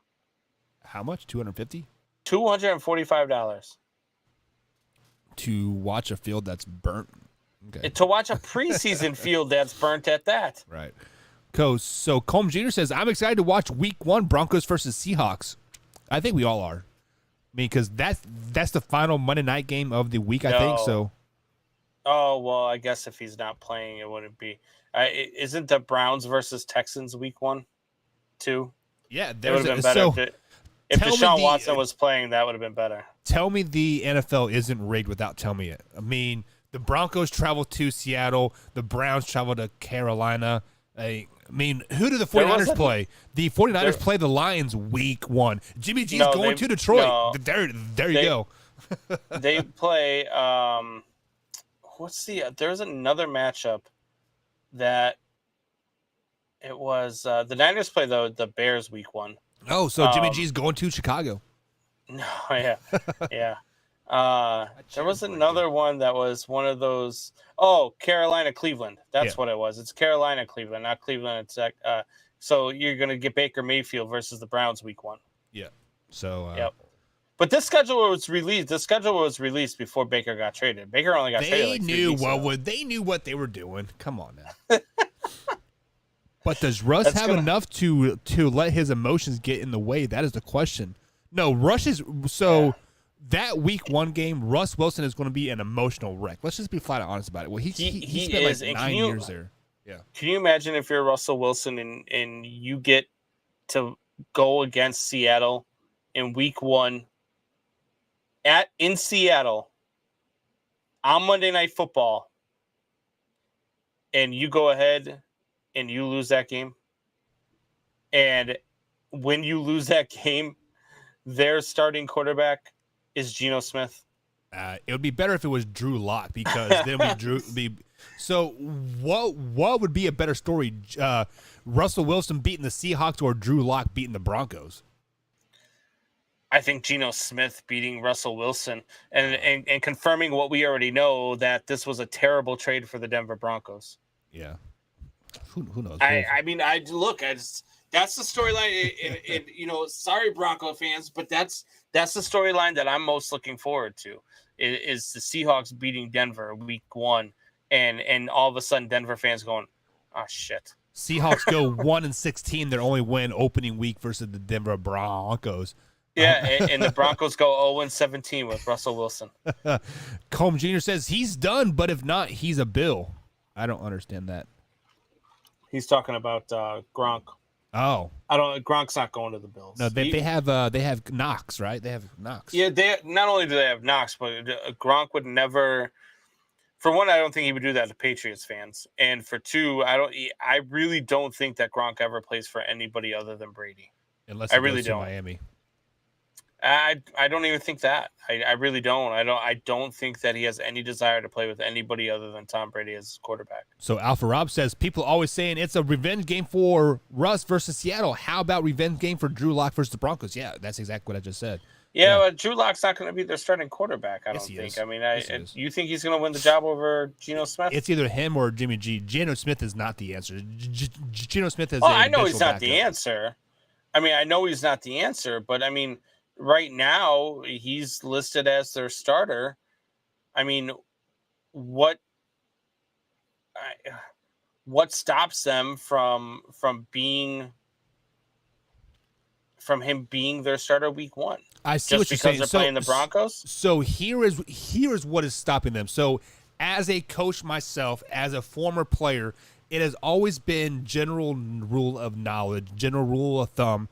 How much? $250? $245 to watch a field that's burnt. Okay. To watch a preseason field that's burnt at that. Right. So Combs Jr. says, I'm excited to watch week 1 Broncos versus Seahawks. I think we all are. I mean, because that's the final Monday night game of the week, I think. So. Oh, well, I guess if he's not playing, it wouldn't be. Isn't the Browns versus Texans week 1, too? Yeah. It would have been better if Deshaun Watson was playing, that would have been better. Tell me the NFL isn't rigged without telling me it. I mean, the Broncos travel to Seattle. The Browns travel to Carolina. I mean, who do the 49ers play? The 49ers play the Lions week 1. Jimmy G's going to Detroit. No, there you go. They play there's another matchup that it was the Niners play the Bears week 1. Oh, so Jimmy G's going to Chicago. No, yeah. Yeah. There was another one that was one of those. Oh, Carolina, Cleveland. That's what it was. It's Carolina, Cleveland, not Cleveland. It's so you're going to get Baker Mayfield versus the Browns week 1. Yeah. So. Yep. But this schedule was released. The schedule was released before Baker got traded. Baker only got traded. They knew what they were doing. Come on now. But does Russ have enough to let his emotions get in the way? That is the question. No, Russ is so. Yeah. That week 1 game, Russ Wilson is going to be an emotional wreck. Let's just be flat out honest about it. Well, he spent is, like 9 years there. Yeah. Can you imagine if you're Russell Wilson and you get to go against Seattle in week 1 in Seattle on Monday Night Football, and you go ahead and you lose that game, and when you lose that game, their starting quarterback is Geno Smith. It would be better if it was Drew Lock because then So what would be a better story? Russell Wilson beating the Seahawks or Drew Lock beating the Broncos? I think Geno Smith beating Russell Wilson and confirming what we already know, that this was a terrible trade for the Denver Broncos. Yeah. Who knows? That's the storyline. Sorry, Bronco fans, but that's the storyline that I'm most looking forward to is the Seahawks beating Denver week 1, and all of a sudden Denver fans going, oh shit. Seahawks go 1-16, their only win opening week versus the Denver Broncos. Yeah, and the Broncos go 0-17 with Russell Wilson. Combs Jr. says he's done, but if not, he's a Bill. I don't understand that. He's talking about Gronk. Oh, Gronk's not going to the Bills. No, they have Knox, right? They have Knox. Yeah, they not only do they have Knox, but Gronk would never. For one, I don't think he would do that to Patriots fans, and for two, I really don't think that Gronk ever plays for anybody other than Brady. Unless I he really goes to don't. Miami. I don't even think that. I really don't. I don't think that he has any desire to play with anybody other than Tom Brady as his quarterback. So Alpha Rob says people always saying it's a revenge game for Russ versus Seattle. How about revenge game for Drew Lock versus the Broncos? Yeah, that's exactly what I just said. Yeah, but Drew Lock's not going to be their starting quarterback, I don't think. Is. I mean, you think he's going to win the job over Geno Smith? It's either him or Jimmy G. Geno Smith is not the answer. Geno Smith is I know he's not the answer. I mean, I know he's not the answer, but I mean, right now he's listed as their starter. I mean, what stops them from him being their starter week 1? I see just what you're saying. They're playing the Broncos. So here is what is stopping them. So as a coach myself, as a former player, it has always been general rule of knowledge, general rule of thumb.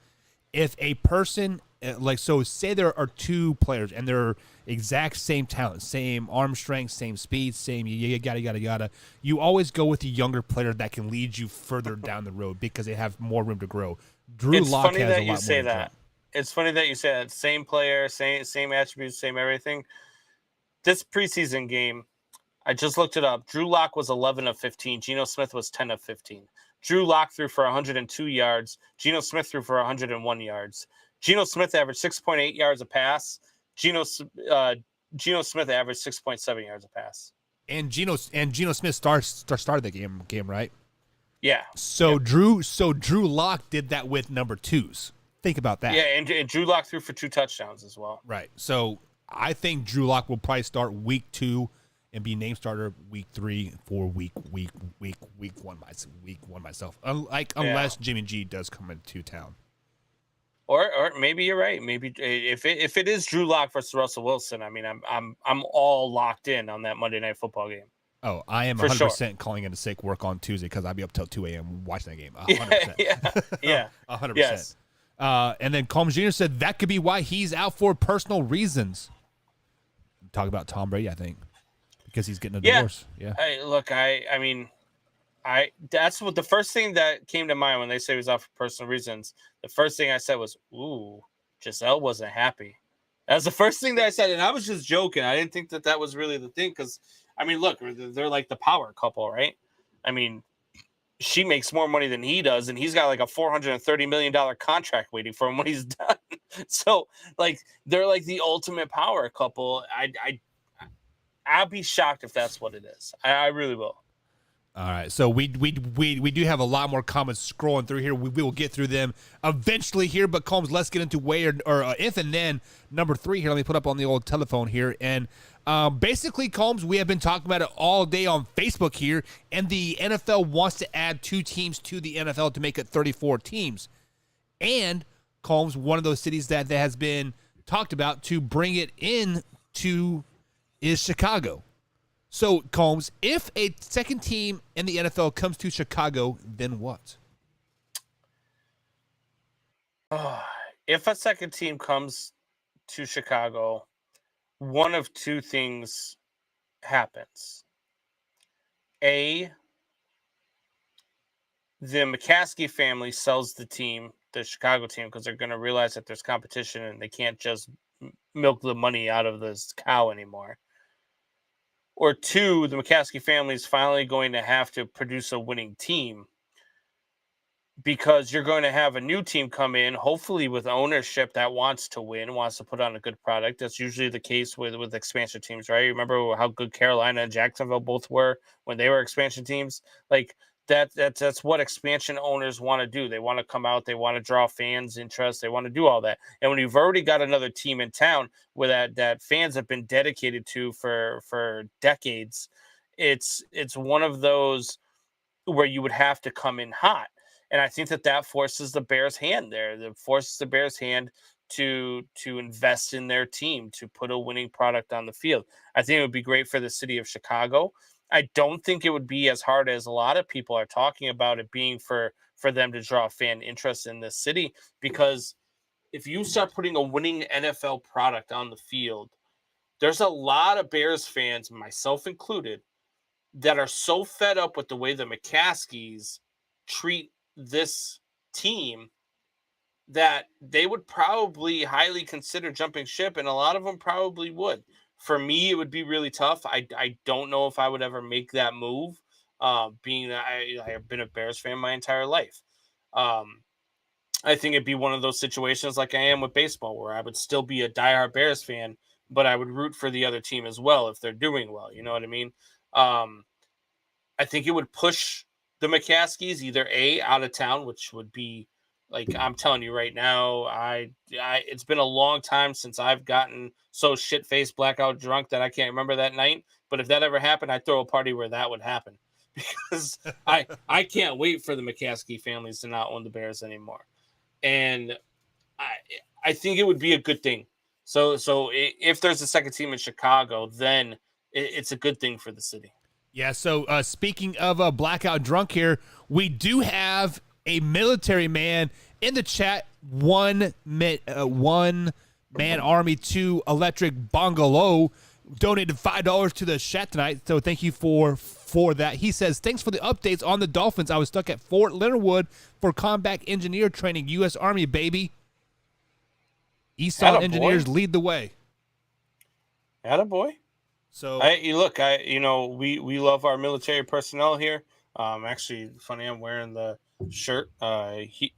If a person say there are two players and they're exact same talent, same arm strength, same speed, same yada. You always go with the younger player that can lead you further down the road because they have more room to grow. Drew Lock has a lot more. It's funny that you say that. It's funny that you say that. Same player, same attributes, same everything. This preseason game, I just looked it up. Drew Lock was 11 of 15. Geno Smith was 10 of 15. Drew Lock threw for 102 yards. Geno Smith threw for 101 yards. Geno Smith averaged 6.8 yards a pass. Geno Smith averaged 6.7 yards a pass. And Geno Smith started the game, right? Yeah. So Drew Lock did that with number 2s. Think about that. Yeah, and Drew Lock threw for 2 touchdowns as well. Right. So I think Drew Lock will probably start week 2 and be named starter week 3 for week 1 myself. Unless Jimmy G does come into town. Or maybe you're right. Maybe if it is Drew Lock versus Russell Wilson, I mean I'm all locked in on that Monday Night Football game. Oh, I am 100% calling in a sick work on Tuesday because I'll be up till 2 a.m. watching that game. 100%. Yeah. 100%. Yes. And then Combs Jr. said that could be why he's out for personal reasons. Talk about Tom Brady, I think, because he's getting a divorce. Yeah. I mean, that's what the first thing that came to mind when they say he was out for personal reasons. The first thing I said was, "Ooh, Giselle wasn't happy." That was the first thing that I said, and I was just joking. I didn't think that was really the thing because, I mean, look, they're like the power couple, right? I mean, she makes more money than he does, and he's got like a $430 million contract waiting for him when he's done. So, like, they're like the ultimate power couple. I'll be shocked if that's what it is. I really will. All right, so we do have a lot more comments scrolling through here. We will get through them eventually here, but Combs, let's get into where or if and then number 3 here. Let me put up on the old telephone here. And basically, Combs, we have been talking about it all day on Facebook here, and the NFL wants to add 2 teams to the NFL to make it 34 teams. And Combs, one of those cities that has been talked about to bring it in to is Chicago. So, Combs, if a second team in the NFL comes to Chicago, then what? If a second team comes to Chicago, one of 2 things happens. A, the McCaskey family sells the team, the Chicago team, because they're going to realize that there's competition and they can't just milk the money out of this cow anymore. Or 2, the McCaskey family is finally going to have to produce a winning team because you're going to have a new team come in, hopefully with ownership that wants to win, wants to put on a good product. That's usually the case with expansion teams, right? Remember how good Carolina and Jacksonville both were when they were expansion teams? Like, that's what expansion owners want to do. They want to come out, they want to draw fans' interest, they want to do all that. And when you've already got another team in town where that fans have been dedicated to for decades, it's one of those where you would have to come in hot. And I think that forces the Bears' hand there. That forces the Bears' hand to invest in their team, to put a winning product on the field. I think it would be great for the city of Chicago. I don't think it would be as hard as a lot of people are talking about it being for them to draw fan interest in this city, because if you start putting a winning NFL product on the field, there's a lot of Bears fans, myself included, that are so fed up with the way the McCaskies treat this team that they would probably highly consider jumping ship, and a lot of them probably would. For me, it would be really tough. I don't know if I would ever make that move, being that I have been a Bears fan my entire life. I think it'd be one of those situations like I am with baseball, where I would still be a diehard Bears fan, but I would root for the other team as well if they're doing well. You know what I mean? I think it would push the McCaskies either out of town, which would be like, I'm telling you right now, it's been a long time since I've gotten so shit-faced, blackout drunk that I can't remember that night. But if that ever happened, I'd throw a party where that would happen, because I can't wait for the McCaskey families to not own the Bears anymore. And I think it would be a good thing. So if there's a second team in Chicago, then it's a good thing for the city. Yeah, so speaking of blackout drunk here, we do have a military man in the chat, one man army 2 electric bungalow, donated $5 to the chat tonight. So thank you for that. He says, thanks for the updates on the Dolphins. I was stuck at Fort Leonard Wood for combat engineer training. U.S. Army, baby. Easton engineers lead the way. Attaboy. So we love our military personnel here. Actually, funny, I'm wearing the shirt.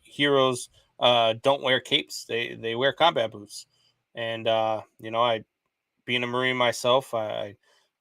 Heroes don't wear capes; they wear combat boots. And I, being a Marine myself,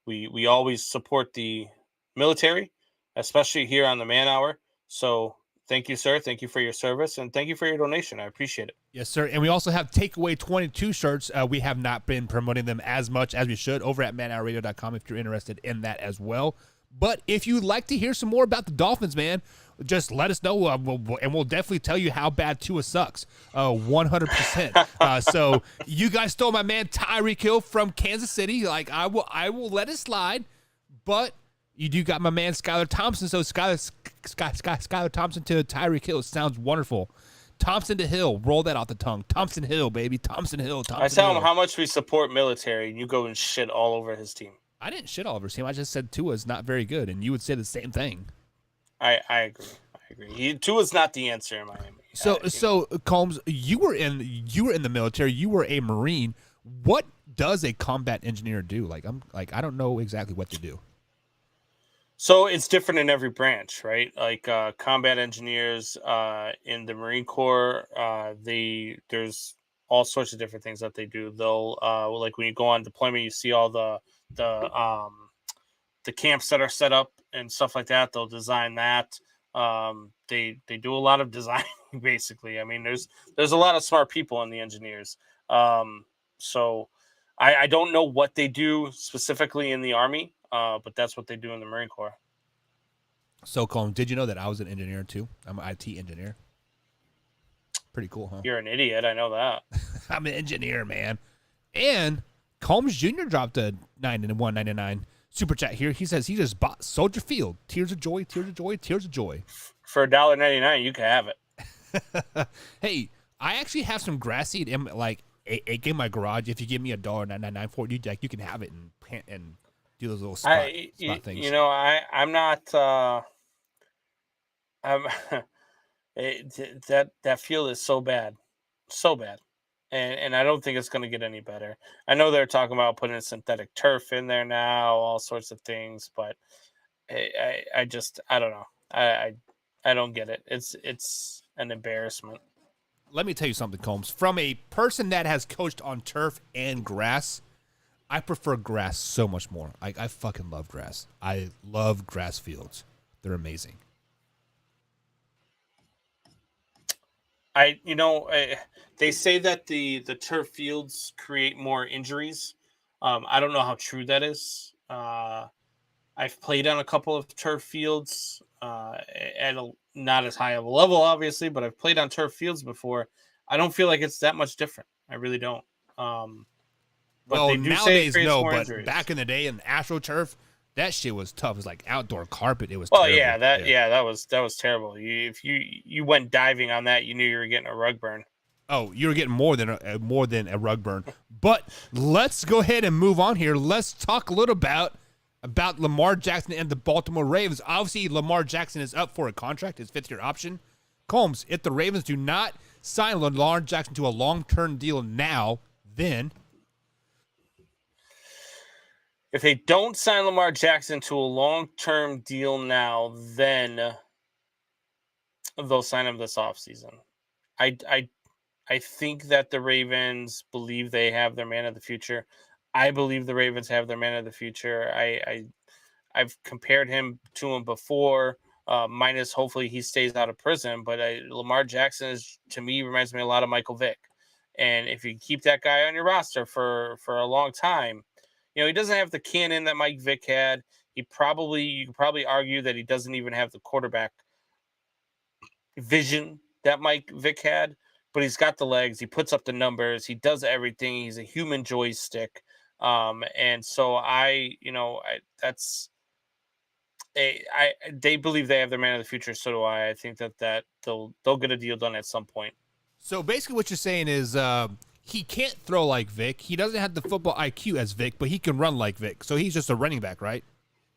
we always support the military, especially here on the Man Hour. So thank you, sir. Thank you for your service, and thank you for your donation. I appreciate it. Yes, sir. And we also have Takeaway 22 shirts. We have not been promoting them as much as we should over at manhourradio.com if you're interested in that as well. But if you'd like to hear some more about the Dolphins, man, just let us know, and we'll definitely tell you how bad Tua sucks, 100%. So you guys stole my man Tyreek Hill from Kansas City. Like, I will let it slide, but you do got my man Skylar Thompson. So Skylar Thompson to Tyreek Hill sounds wonderful. Thompson to Hill, roll that off the tongue. Thompson Hill, baby. Thompson Hill. I tell him how much we support military, and you go and shit all over his team. I didn't shit all over his team. I just said Tua's not very good, and you would say the same thing. I agree. Tua's not the answer in Miami. So Combs, you were in the military. You were a Marine. What does a combat engineer do? I don't know exactly what to do. So it's different in every branch, right? Like combat engineers in the Marine Corps, there's all sorts of different things that they do. They'll like when you go on deployment, you see all the camps that are set up and stuff like that. They'll design that. They do a lot of designing, basically. I mean, there's a lot of smart people in the engineers. So I don't know what they do specifically in the Army. But that's what they do in the Marine Corps. So, Colin, did you know that I was an engineer too? I'm an IT engineer. Pretty cool, huh? You're an idiot. I know that. I'm an engineer, man. And Combs Jr. dropped a $1.99 super chat here. He says he just bought Soldier Field. Tears of joy, tears of joy, tears of joy. For $1.99, you can have it. Hey, I actually have some grass seed in in my garage. If you give me $1.99 for it, you can have it and do those little spot things. I'm not. That field is so bad, and I don't think it's going to get any better. I know they're talking about putting synthetic turf in there now, all sorts of things, but I don't know. I don't get it. It's an embarrassment. Let me tell you something, Combs. From a person that has coached on turf and grass, I prefer grass so much more. I fucking love grass. I love grass fields. They're amazing. They say that the turf fields create more injuries. I don't know how true that is. I've played on a couple of turf fields at not as high of a level, obviously, but I've played on turf fields before. I don't feel like it's that much different. I really don't. But they do nowadays, no. But injuries. Back in the day in AstroTurf, that shit was tough. It was like outdoor carpet. It was. Oh terrible. That was terrible. If you went diving on that, you knew you were getting a rug burn. Oh, you were getting more than a rug burn. But let's go ahead and move on here. Let's talk a little about about Lamar Jackson and the Baltimore Ravens. Obviously, Lamar Jackson is up for a contract, his 5th-year option. Combs, if the Ravens do not sign Lamar Jackson to a long-term deal now, then If they don't sign Lamar Jackson to a long-term deal now, then they'll sign him this offseason. I think that the Ravens believe they have their man of the future. I believe the Ravens have their man of the future. I've compared him to him before, minus hopefully he stays out of prison. But Lamar Jackson is, to me, reminds me a lot of Michael Vick. And if you keep that guy on your roster for a long time, he doesn't have the cannon that Mike Vick had. You could probably argue that he doesn't even have the quarterback vision that Mike Vick had, but he's got the legs. He puts up the numbers. He does everything. He's a human joystick. And so they believe they have their man of the future. So do I. I think that they'll get a deal done at some point. So basically what you're saying is he can't throw like Vic. He doesn't have the football IQ as Vic, but he can run like Vic. So he's just a running back, right?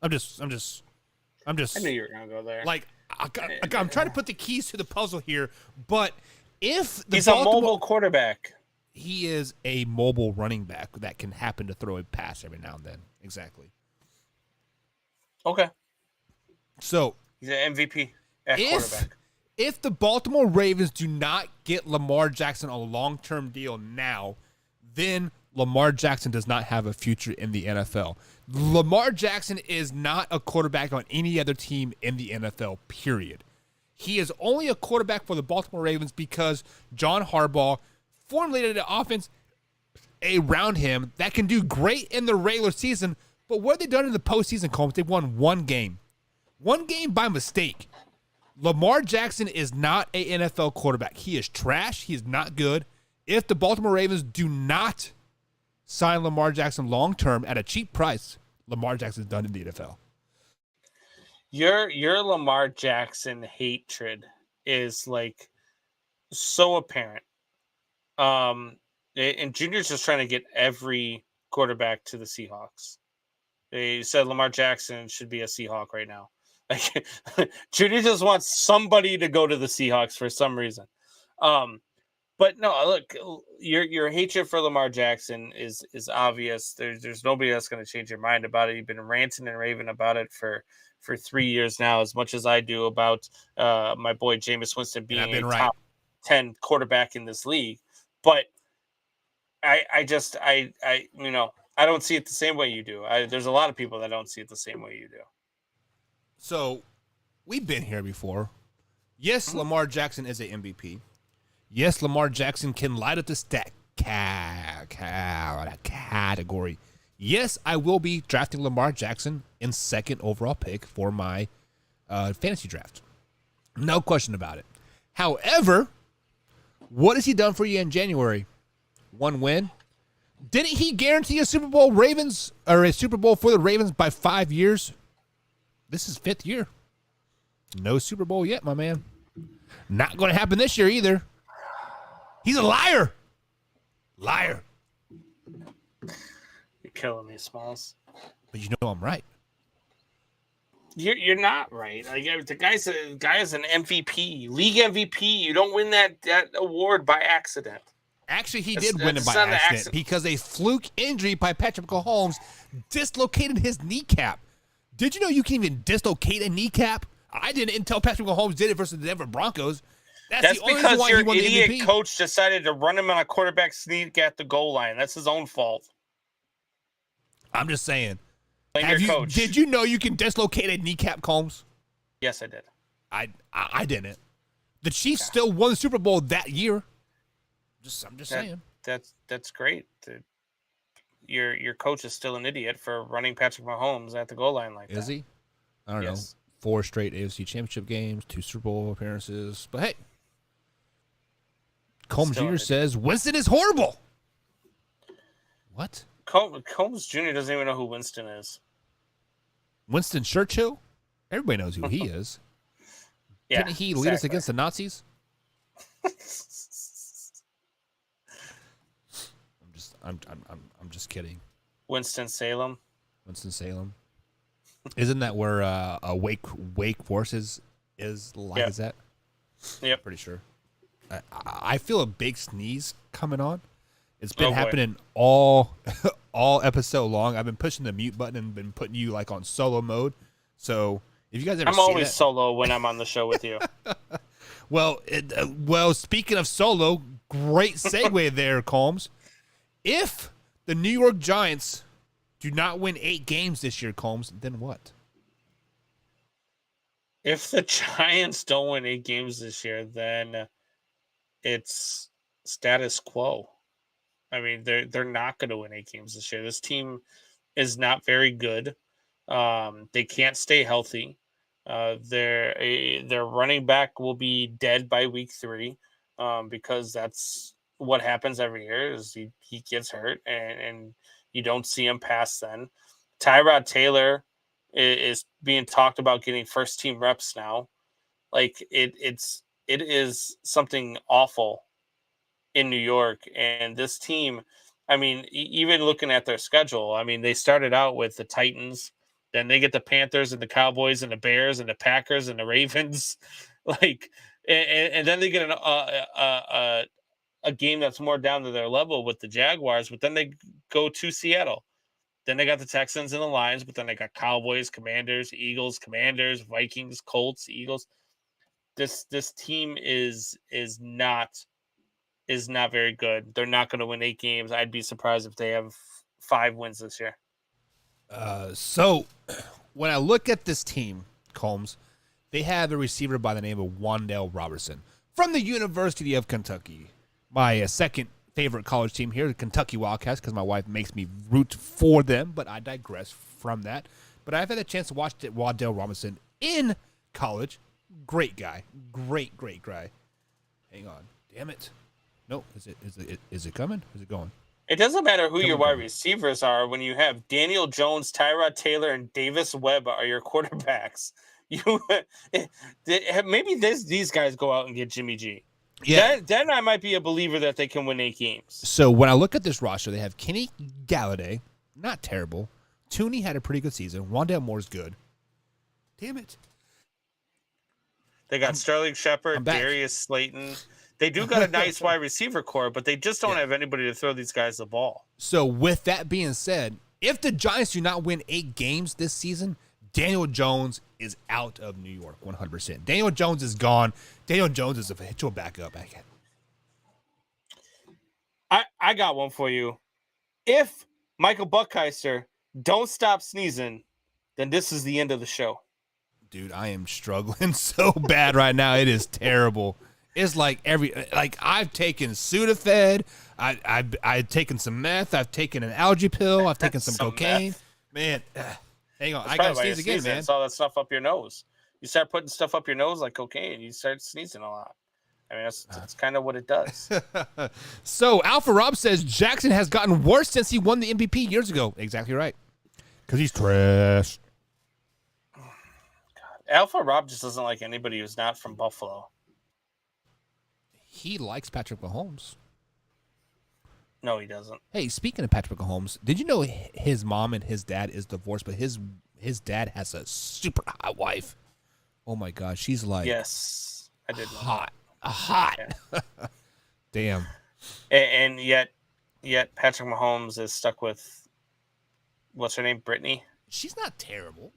I'm just. I knew you were gonna go there. Like I'm trying to put the keys to the puzzle here, but if he's a mobile quarterback, he is a mobile running back that can happen to throw a pass every now and then. Exactly. Okay. So he's an MVP at quarterback. If the Baltimore Ravens do not get Lamar Jackson on a long-term deal now, then Lamar Jackson does not have a future in the NFL. Lamar Jackson is not a quarterback on any other team in the NFL, period. He is only a quarterback for the Baltimore Ravens because John Harbaugh formulated an offense around him that can do great in the regular season, but what have they done in the postseason, Combs? They've won one game. One game by mistake. Lamar Jackson is not an NFL quarterback. He is trash. He is not good. If the Baltimore Ravens do not sign Lamar Jackson long-term at a cheap price, Lamar Jackson is done in the NFL. Your Lamar Jackson hatred is like so apparent. And Junior's just trying to get every quarterback to the Seahawks. They said Lamar Jackson should be a Seahawk right now. Like Junior just wants somebody to go to the Seahawks for some reason. But no, look, your hatred for Lamar Jackson is obvious. There's nobody that's going to change your mind about it. You've been ranting and raving about it for 3 years now, as much as I do about my boy Jameis Winston being a top 10 quarterback in this league. But I don't see it the same way you do. There's a lot of people that don't see it the same way you do. So, we've been here before. Yes, Lamar Jackson is a MVP. Yes, Lamar Jackson can light up the stat category. Yes, I will be drafting Lamar Jackson in 2nd overall pick for my fantasy draft. No question about it. However, what has he done for you in January? 1 win. Didn't he guarantee a Super Bowl for the Ravens by 5 years? This is 5th year. No Super Bowl yet, my man. Not going to happen this year either. He's a liar. Liar. You're killing me, Smalls. But you know I'm right. You're not right. Like the guy is an MVP, league MVP. You don't win that award by accident. Actually, he did win it by accident because a fluke injury by Patrick Mahomes dislocated his kneecap. Did you know you can even dislocate a kneecap? I didn't until Patrick Mahomes did it versus the Denver Broncos. That's the only because why your he won the idiot MVP. coach decided to run him on a quarterback sneak at the goal line. That's his own fault. I'm just saying. Blame your coach. Did you know you can dislocate a kneecap, Combs? Yes, I did. I didn't. The Chiefs still won the Super Bowl that year. I'm just saying. That's great. Your coach is still an idiot for running Patrick Mahomes at the goal line like that. Is he? I don't know. 4 straight AFC Championship games, 2 Super Bowl appearances. But hey, Combs Jr. says Winston is horrible. What? Combs Jr. doesn't even know who Winston is. Winston Churchill? Everybody knows who he is. Yeah, Didn't he lead us against the Nazis? I'm just kidding. Winston-Salem. Winston-Salem. Isn't that where Wake Forest is like? Yep. Is that? Yep. Pretty sure. I feel a big sneeze coming on. It's been Oh, boy. happening all episode long. I've been pushing the mute button and been putting you like on solo mode. So if you guys ever I'm see always that, solo when I'm on the show with you. well, speaking of solo, great segue there, Combs. If the New York Giants do not win 8 games this year, Combs, then what? If the Giants don't win 8 games this year, then it's status quo. I mean, they're not going to win 8 games this year. This team is not very good. They can't stay healthy. Their running back will be dead by week 3, because that's what happens every year. Is he gets hurt and you don't see him past then. Tyrod Taylor is being talked about getting first team reps now. Like it is something awful in New York, and this team, I mean, even looking at their schedule, I mean, they started out with the Titans, then they get the Panthers and the Cowboys and the Bears and the Packers and the Ravens, like, and then they get a game that's more down to their level with the Jaguars, but then they go to Seattle. Then they got the Texans and the Lions, but then they got Cowboys, Commanders, Eagles, Commanders, Vikings, Colts, Eagles. This team is not very good. They're not going to win 8 games. I'd be surprised if they have 5 wins this year. So when I look at this team, Combs, they have a receiver by the name of Wan'Dale Robertson from the University of Kentucky. My second favorite college team here, the Kentucky Wildcats, because my wife makes me root for them, but I digress from that. But I've had a chance to watch Wan'Dale Robinson in college. Great guy. Great guy. Hang on. Damn it. No, is it coming? Is it going? It doesn't matter who your wide receivers are when you have Daniel Jones, Tyrod Taylor, and Davis Webb are your quarterbacks. Maybe these guys go out and get Jimmy G. Yeah. Then I might be a believer that they can win 8 games. So when I look at this roster, they have Kenny Galladay, not terrible. Tooney had a pretty good season. Rondale Moore's good. Damn it. They got Sterling Shepard, Darius Slayton. They do got a nice wide receiver core, but they just don't have anybody to throw these guys the ball. So with that being said, if the Giants do not win 8 games this season, Daniel Jones is out of New York 100%. Daniel Jones is gone. Daniel Jones is a habitual backup. I got one for you. If Michael Buckheister don't stop sneezing, then this is the end of the show. Dude, I am struggling so bad right now. It is terrible. It's like I've taken Sudafed, I've taken some meth, I've taken an algae pill, I've taken some cocaine. Meth. Man, hang on, That's I gotta sneeze again, man. It's all that stuff up your nose. You start putting stuff up your nose like cocaine, you start sneezing a lot. I mean, that's kind of what it does. So Alpha Rob says Jackson has gotten worse since he won the MVP years ago. Exactly right. Because he's trash. God. Alpha Rob just doesn't like anybody who's not from Buffalo. He likes Patrick Mahomes. No, he doesn't. Hey, speaking of Patrick Mahomes, did you know his mom and his dad is divorced, but his dad has a super hot wife? Oh my God, she's like yes, I did know hot, hot. Yeah. Damn. And yet Patrick Mahomes is stuck with what's her name, Brittany. She's not terrible.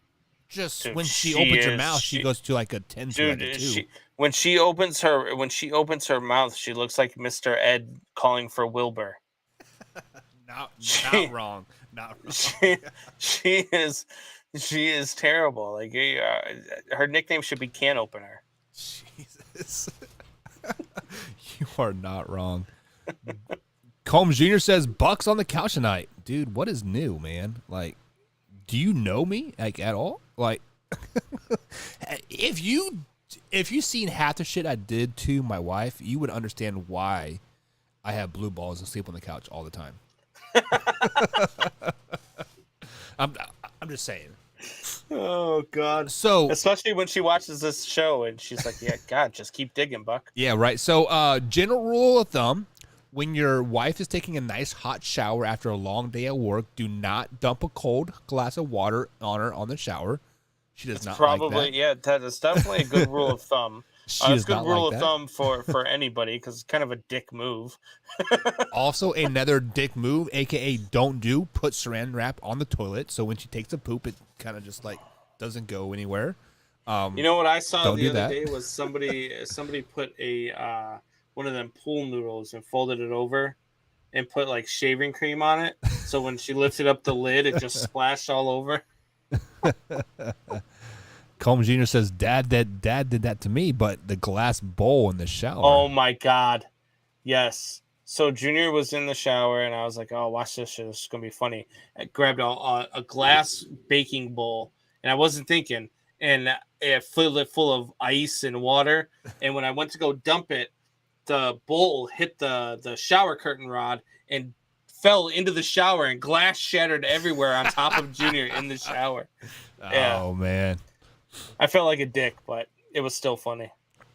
Just dude, when she opens her mouth, she goes to like a 10 to like a 2. When she opens her mouth, she looks like Mr. Ed calling for Wilbur. not wrong. Not wrong. She is terrible. Like her nickname should be Can Opener. Jesus. You are not wrong. Combs Jr. says Bucks on the couch tonight. Dude, what is new, man? Like, do you know me like at all? Like, if you seen half the shit I did to my wife, you would understand why I have blue balls and sleep on the couch all the time. I'm just saying. Oh God. So especially when she watches this show and she's like, "Yeah, God, just keep digging, Buck." Yeah, right. So, general rule of thumb: when your wife is taking a nice hot shower after a long day at work, do not dump a cold glass of water on her on the shower. She does not like that. Yeah, that is definitely a good rule of thumb. She does It's a good not rule like of that. thumb for anybody because it's kind of a dick move. Also, another dick move, aka don't do, put saran wrap on the toilet so when she takes a poop, it kind of just like doesn't go anywhere. You know what I saw Don't the do other that. day was somebody put a one of them pool noodles and folded it over and put like shaving cream on it. So when she lifted up the lid, it just splashed all over. Combs Jr. says, Dad did that to me, but the glass bowl in the shower. Oh my God. Yes. So Junior was in the shower and I was like, oh, watch this shit. This is going to be funny. I grabbed a glass baking bowl and I wasn't thinking. And it filled it full of ice and water. And when I went to go dump it, the bowl hit the shower curtain rod and fell into the shower and glass shattered everywhere on top of Junior in the shower. Yeah. Oh, man. I felt like a dick, but it was still funny.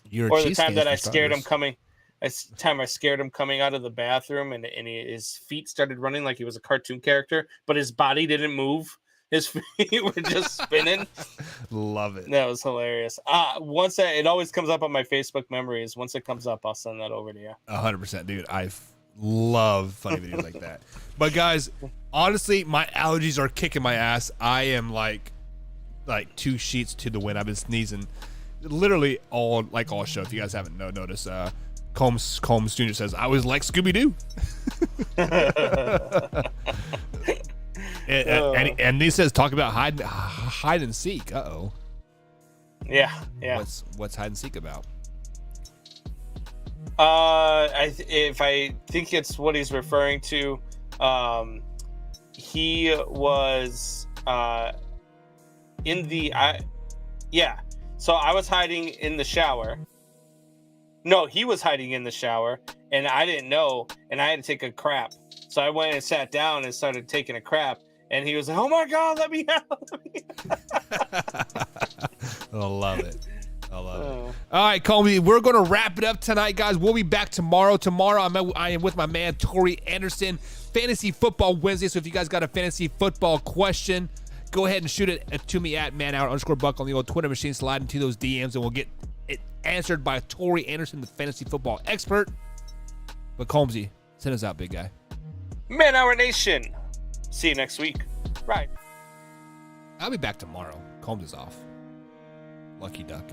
You're a Or the time cheesecake that I for scared him starters. I scared him coming out of the bathroom and his feet started running like he was a cartoon character, but his body didn't move. His feet were just spinning. Love it. That was hilarious. It always comes up on my Facebook memories. Once it comes up, I'll send that over to you. 100%, dude. I love funny videos like that. But guys, honestly, my allergies are kicking my ass. I am like 2 sheets to the wind. I've been sneezing literally all show. If you guys haven't noticed, Combs Jr. says I was like Scooby Doo. and he says talk about hide and seek. Uh-oh. Yeah. What's hide and seek about? If I think it's what he's referring to, he was So I was hiding in the shower. No, he was hiding in the shower, and I didn't know, and I had to take a crap. So I went and sat down and started taking a crap, and he was like, "Oh my God, let me out!" I love it. All right, Colby, we're going to wrap it up tonight, guys. We'll be back tomorrow. I am with my man, Tori Anderson, Fantasy Football Wednesday. So if you guys got a fantasy football question, go ahead and shoot it to me at manhour_buck on the old Twitter machine. Slide into those DMs, and we'll get it answered by Tori Anderson, the fantasy football expert. But Combsy, send us out, big guy. Man Hour Nation. See you next week. Right. I'll be back tomorrow. Combs is off. Lucky duck.